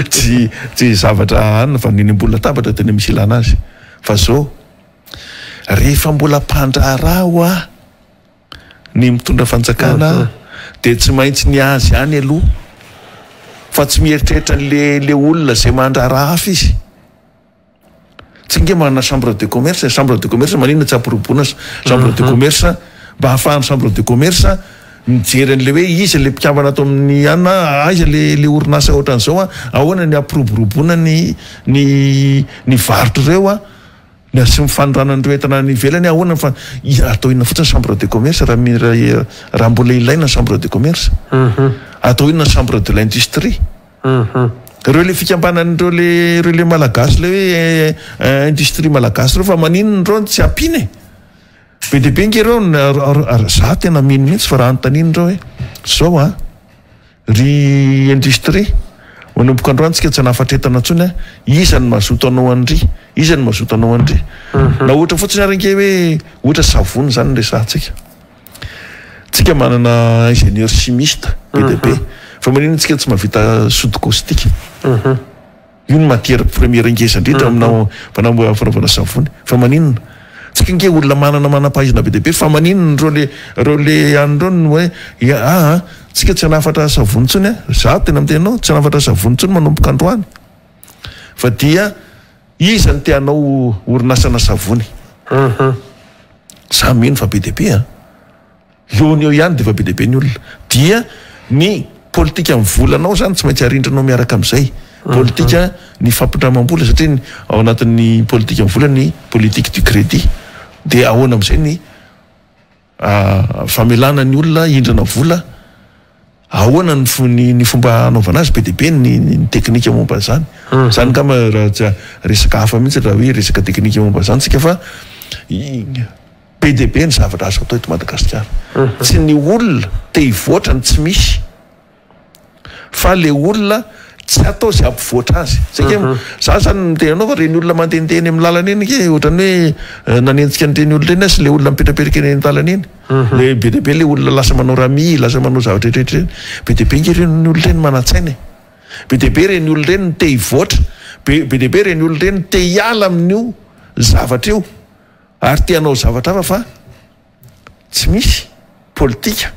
tsy zavatra anina fa niny ambony latabatra tena misy ilana azy fa zao rehefa mbola mpandrarao ny mitondra fanjakana de tsy maintsy ny azy any aloha fa tsy mieritreritra le olona zay mandrara hafa izy tsy nge manana chambre de commerce maninona tsy ampirobona chambre de commerce mba hahafahan'ny chambre de commerce mijery an'le hoe izy le mpikambana ato amin'ny anina aiza le orinasa ohatran'izao ahoana ny ampiroboroboana ny varotra ireo na sy mifanodranan'ireo entana ny ivelany ahoana fa atao inona fotsiny chambre de commerce raha mbola ilaina chambre de commerce atao inona chambre de l'industrie reo le fikambanan'ireo le malagasy le hoe industrie malagasy reo fa maninona reo tsy ampiny be deabe nge reo za tena mino mihitsy fa raha anotaniny reo hoe zao ry industrie manomboka androany tsika tsy nafatretana ntsony izany mazoto anao andry izany mazoto anao andry na ohatra fotsiny aranke hoe ohatra savony zany resantsika tsika manana ingénieur chimiste PDP fa manino tsika tsy mavita soude caustique io ny matière première ingeza indrindra aminao fanaovana savony fa maninona tsika nge olona manam-pahaizana be deabe fa maninona reo le androny hoe tsika tsy hanafatra savony ntsony za tena amitenao tsy hanafatra savony ntsony manomboka androany fa dia izany teanao orinasana savony za mino fa be deabe eo ihany de fa be deabe ny olona dia ny politika amin'ny volanao zany tsy maintsy arindranao miaraka amin'izay politika ny fampitramam-bola satria ao anatin'ny politika amin'ny vola ny politique du crédit de ahoana amin'izay ny famelana ny olona indrana vola ahoana ny fomba anaovana azy be deabe ny teknika momba zany zany kama raha resaka hafa mihitsy raha hoe resaka teknika momba zany tsika fa be deabe ny zavatra azo atao eto Madagasikara tsy ny olona te hivoatra ny tsy misy fa le olona tsy atao zay ampivoatra azy sika za zany tenanao fa reny olona mandendeha eny amin'ny lalana eny ke ohatrany hoe nanenjika an'ireny olona eny sy le olona mipetrapetraka eny lalana eny le be deabe le olona lasa manao rami lasa manao zavatra rehetrarehetra be deabe nge reny olona reny manatsaina be deabe reny olona reny te hivoatra be deabe reny olona reny te hiala amin'io zavatra io ary te hanao zavatra hafa fa tsy misy politika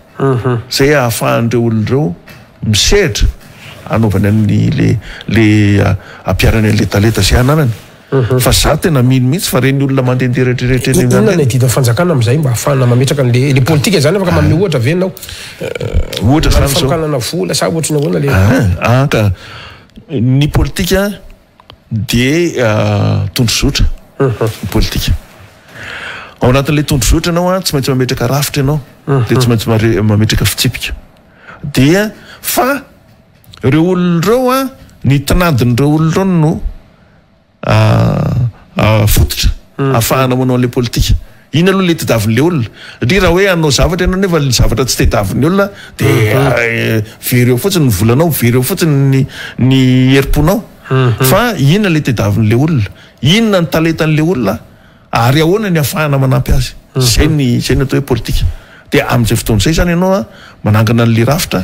zay ahafahan'ireo olon'ireo misehatra anaovany amin'ny le ampiarany an'le talenta zay ananany fa za tena mino mihitsy fa reny olona mandendeha rehetrarehetra inona ny dita fanjakana amin'izay mba ahafahana mametraka le politika zany afaka manome ohatra venao ohatra zany famokanana vola sa ohatrany ahoana le ka ny politika dia tondrozotra politika ao anatin'le tondrozotra ianao tsy maintsy mametraka rafitra ianao de tsy maintsy mametraka fitsipika dia fa reo olon'ireo ny tinadin'ireo olon'ireo no fototra ahafahana manao an'le politika iny aloha le tediavin'le olona satria raha hoe anao zavatra ianao nefa zavatra tsy tediavin'ny olona de vereo fotsiny ny volanao vereo fotsiny ny herim-ponao fa inona le tediavin'le olona inona ny talentan'le olona ary ahoana ny ahafahana manampy azy zay ny atao hoe politika de amin'izay fotoana zay zany ianao manangana an'le rafitra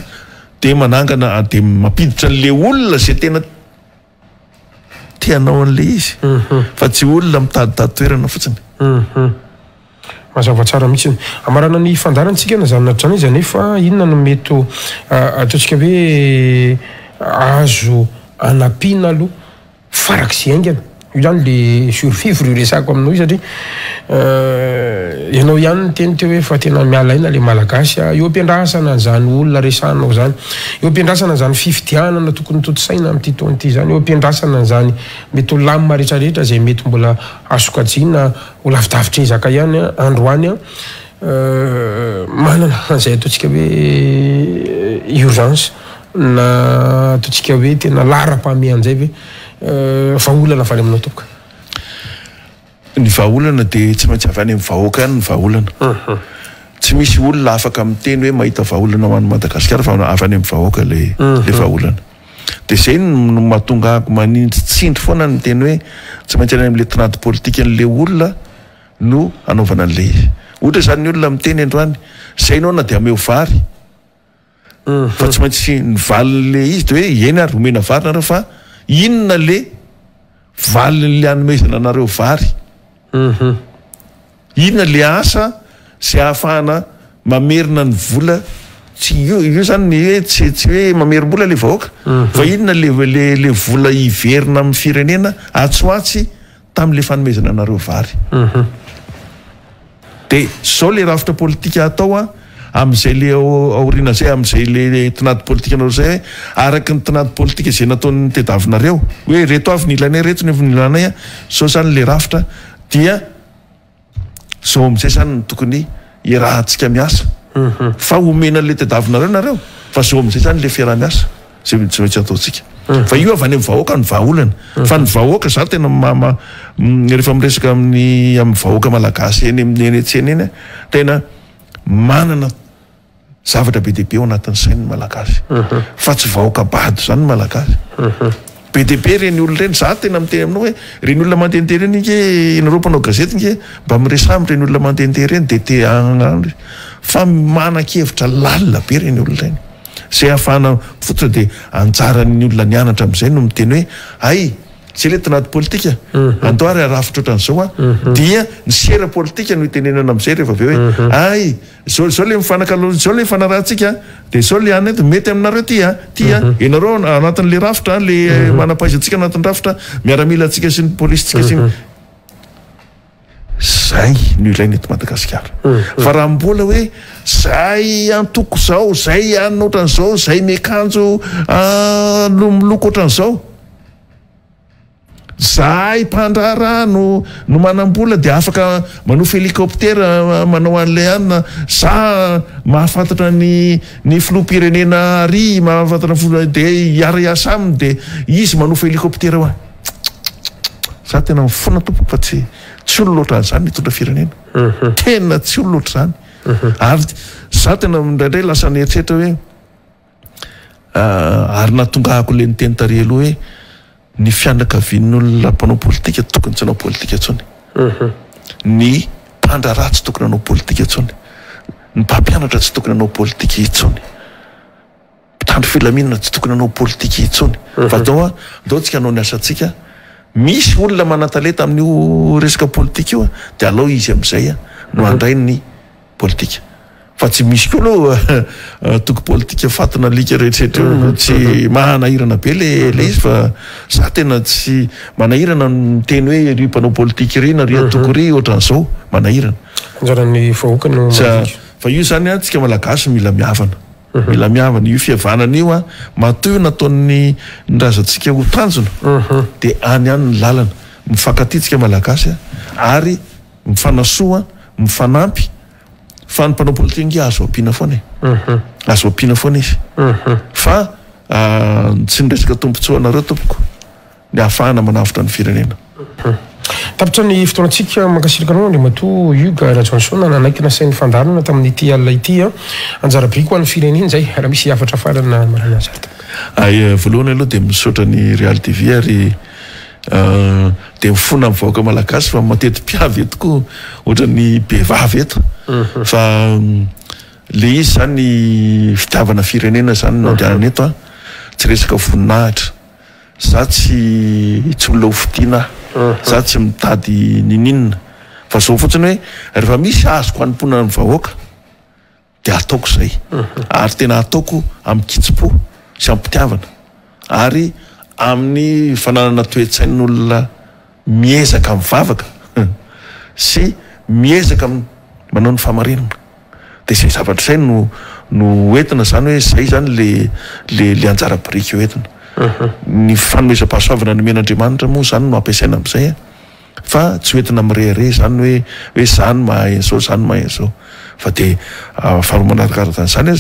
de manangana de mampiditra an'le olona zay tena tianao an'le izy fa tsy olona mitaditady toerana fotsiny mazava tsara mihitsy amarana ny fandarantsika na zany natrany izy nefa inona no mety ataontsika hoe azo anampiana aloha farak'izay aingana io zany le survivre io resako aminao io satria ianao ihany ny teny teo hoe fa tena mialaina le malagasy eo ampiandrasana zany olona resanao zany eo ampiandrasana zany fifidianana tokony totosaina amin'ity taona ity zany eo ampiandrasana zany mety ho lamina rehetrarehetra zay mety mbola asokajina ho lavidavitra ezaka ihany androany manana an'izay ataontsika hoe urgence na ataontsika hoe tena lara-pahame an'izay hoe vahaolana avy any aminao tokoka ny vahaolana de tsy maintsy avy any amin'ny vahoaka any ny vahaolana tsy misy olona afaka miteny hoe mahita vahaolana ho an'ny Madagasikara fa avy any amin'ny vahoaka le vahaolana de zay no mahatonga ako manindry tsindry foana ny teny hoe tsy maintsy any amin'le tinady politika an'le olona no anaovana an'le izy ohatra zany ny olona miteny androany zay nao na de ameo vary fa tsy maintsy ny valin'le izy de hoe eny ary omena vary nareo fa inona le valin'le anomezana anareo vary inona le asa zay ahafahana mamerina ny vola tsy io zany ny hoe tsy hoe mamerim-bola le vahoaka fa inona le vola hiverina amin'ny firenena atsoatsy tamin'le fanomezana anareo vary de zao le rafitra politika atao amin'izay le aoriana zay amin'izay le tinady politika anareo zay araky ny tinady politika zay nataon'ny tediavinareo hoe reto avy ny ilanay reto nefa ny ilanay zao zany le rafitra dia zao amin'izay zany ny tokony irahantsika miasa fa omena le tediavinareo nareo fa zao amin'izay zany le fiarah-miasa zay tsy maintsy ataontsika fa io avy any amin'ny vahoaka ny vahaolana fa ny vahoaka za tena rehefa miresaka amin'ny vahoaka malagasy eny amin'ny eny tsena eny tena manana zavatra be dehibe ao anatin'ny sainy malagasy fa tsy vahoaka bady zany malagasy be dehibe reny olona reny za tena miteny aminao hoe reny olona mandehandeha reny inge nareo mpanao gazety nge mba miresamy reny olona mandehandeha reny de te agnano fa manan-kevitra lalina be reny olona reny zay ahafahana fototra de anjaran'ny olona nianatra am'izay no miteny hoe ay tsy le tanaty politika andoary arafitra ohatran'izao a dia ny sera politika no itenenana am'izay rehefa aveo hoe ay zao le mifanakalo zao le fanarahantsika de zao le any mety aminareo tia ianareo anatin'le rafitra le manapaisantsika anatin'ny rafitra miaramila antsika sy ny polisitsika sy zay no ilaina eto Madagasikara fa raha mbola hoe zay antoko zao zay anina ohatran'izao zay miakanjo miloko ohatran'izao zay mpandrara no manambola de afaka manofa hélicoptère manao an'le anina za mahafantatra ny filoham-pirenena ary mahafantatra de iara-iasa aminy de izy manofa hélicoptère hoa za tena mifona tompoko fa tsy olo loatra zany mitondra firenena tena tsy olo loatra zany ary za tena indraindray lasa nieritreritra hoe ary natongahako le niteny tary aloha hoe ny fianakavian'olona mpanao politika tokony tsy hanao politika intsony ny mpandrara tsy tokony hanao politika intsony ny mpampianatra tsy tokony hanao politika intsony mpitandro filaminana tsy tokony hanao politika intsony fa dao tsika hanao ny asantsika misy olona manataleta amin'io resaka politika io de alao izy am'izay no andray ny politika fa tsy misy koa aloha toko politika fatina lika rehetrarehetra io tsy manahirana be le izy fa za tena tsy manahirana miteny hoe ry mpanao politika ry na ry atoko ry ohatran'izao manahirana anjaran'ny vahoaka no fa io zany a tsika malagasy mila miavana io fihavanana io a matoy nataon'ny nrazantsika ho tanjona de any ny lalana mifankaty tsika malagasy ary mifanasoa mifanampy fa ny mpanao politika nge azo ampiana foana izy fa tsy nresaka tombontsoanareo tompoko ny ahafahana manavitra ny firenena tapitra ny fotoanantsika mankasirika anao Andriamatoa Hugues Rajoelson nanaiky nasain'ny fandarana tamin'ity alina ity anjara be koa ny firenena zay raha misy hafatra farana marana azy ay voalohany aloha de misaotra ny Real TV ary de mifona mivahoaka malagasy fa matety mpiavy etoko ohatran'ny bevavy eto fa le izy zany fitiavana firenena zany no andehanana eto tsy resaka voninahitra za tsy olona hofidiana za tsy mitady ninina fa zao fotsiny hoe rehefa misy azoko hanomponana ny vahoaka de ataoko zay ary tena ataoko amin'ny kitsi-po sy ampitiavana ary amin'ny fananana toe-tsain'olona miezaka mivavaka sy miezaka manao ny famarinana de zay zavatra zay no entina zany hoe zay zany le anjara biriky eo entina ny fanomezam-pahasoavana ny men'Andriamanitra moa zany no ampiasaina am'izay fa tsy hoentina mirehare zany hoe zany mahay an'izao fa de faharomanaraka zany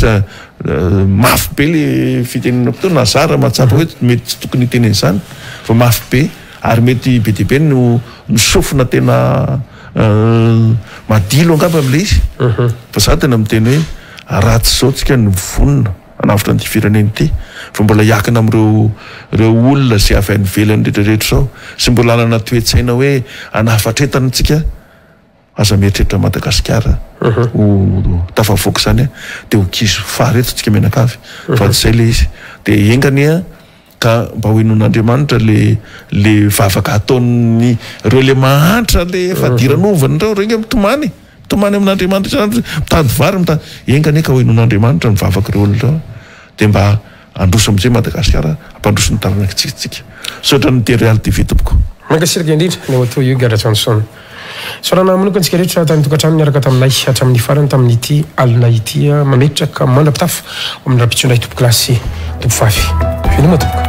mafy be le fitenena mpito na zara mahatsapa hoe mety tsy tokony hiteneny zany fa mafy be ary mety be dehibe no sofina tena madilo angamba am'le izy fa za tena miteny hoe ratsy zao tsika ny vonona anavitra ny firenena ity fa mbola hiakina am'reo olona zay avy any velany rehetrarehetra zao sy mbola anana toe-tsaina hoe anafatretana tsika aza mieritreritra Madagasikara ho tafavoaka zany de ho kizo fareto tsika menakavy fa zay le izy de engany ka mba hoinon'Andriamanitra le vavaka ataony reo le mahantra le fadiran'ovany reo renge mitomany amin'Andriamanitra mitady vary engany ka hoinon'Andriamanitra ny vavaka reo olona reo de mba androso am'izay Madagasikara ampandroso ny taranaka tsika sotra ny Real TV tompoko mankasiraka indrindra ny Andriamatoa Hugues Rajoelson sorana manokana antsika rehetra tany tokantrano niaraka taminay hatramin'ny farany tamin'ity alina ity mametraka mandrapitafo amin'ny raha-mpitsondray tompo klasy tompo vavy veloma tompoka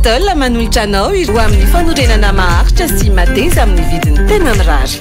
Stella manolotra anao ireo amin'ny fanorenana maharitra sy mateza amin'ny vidiny tena mirary.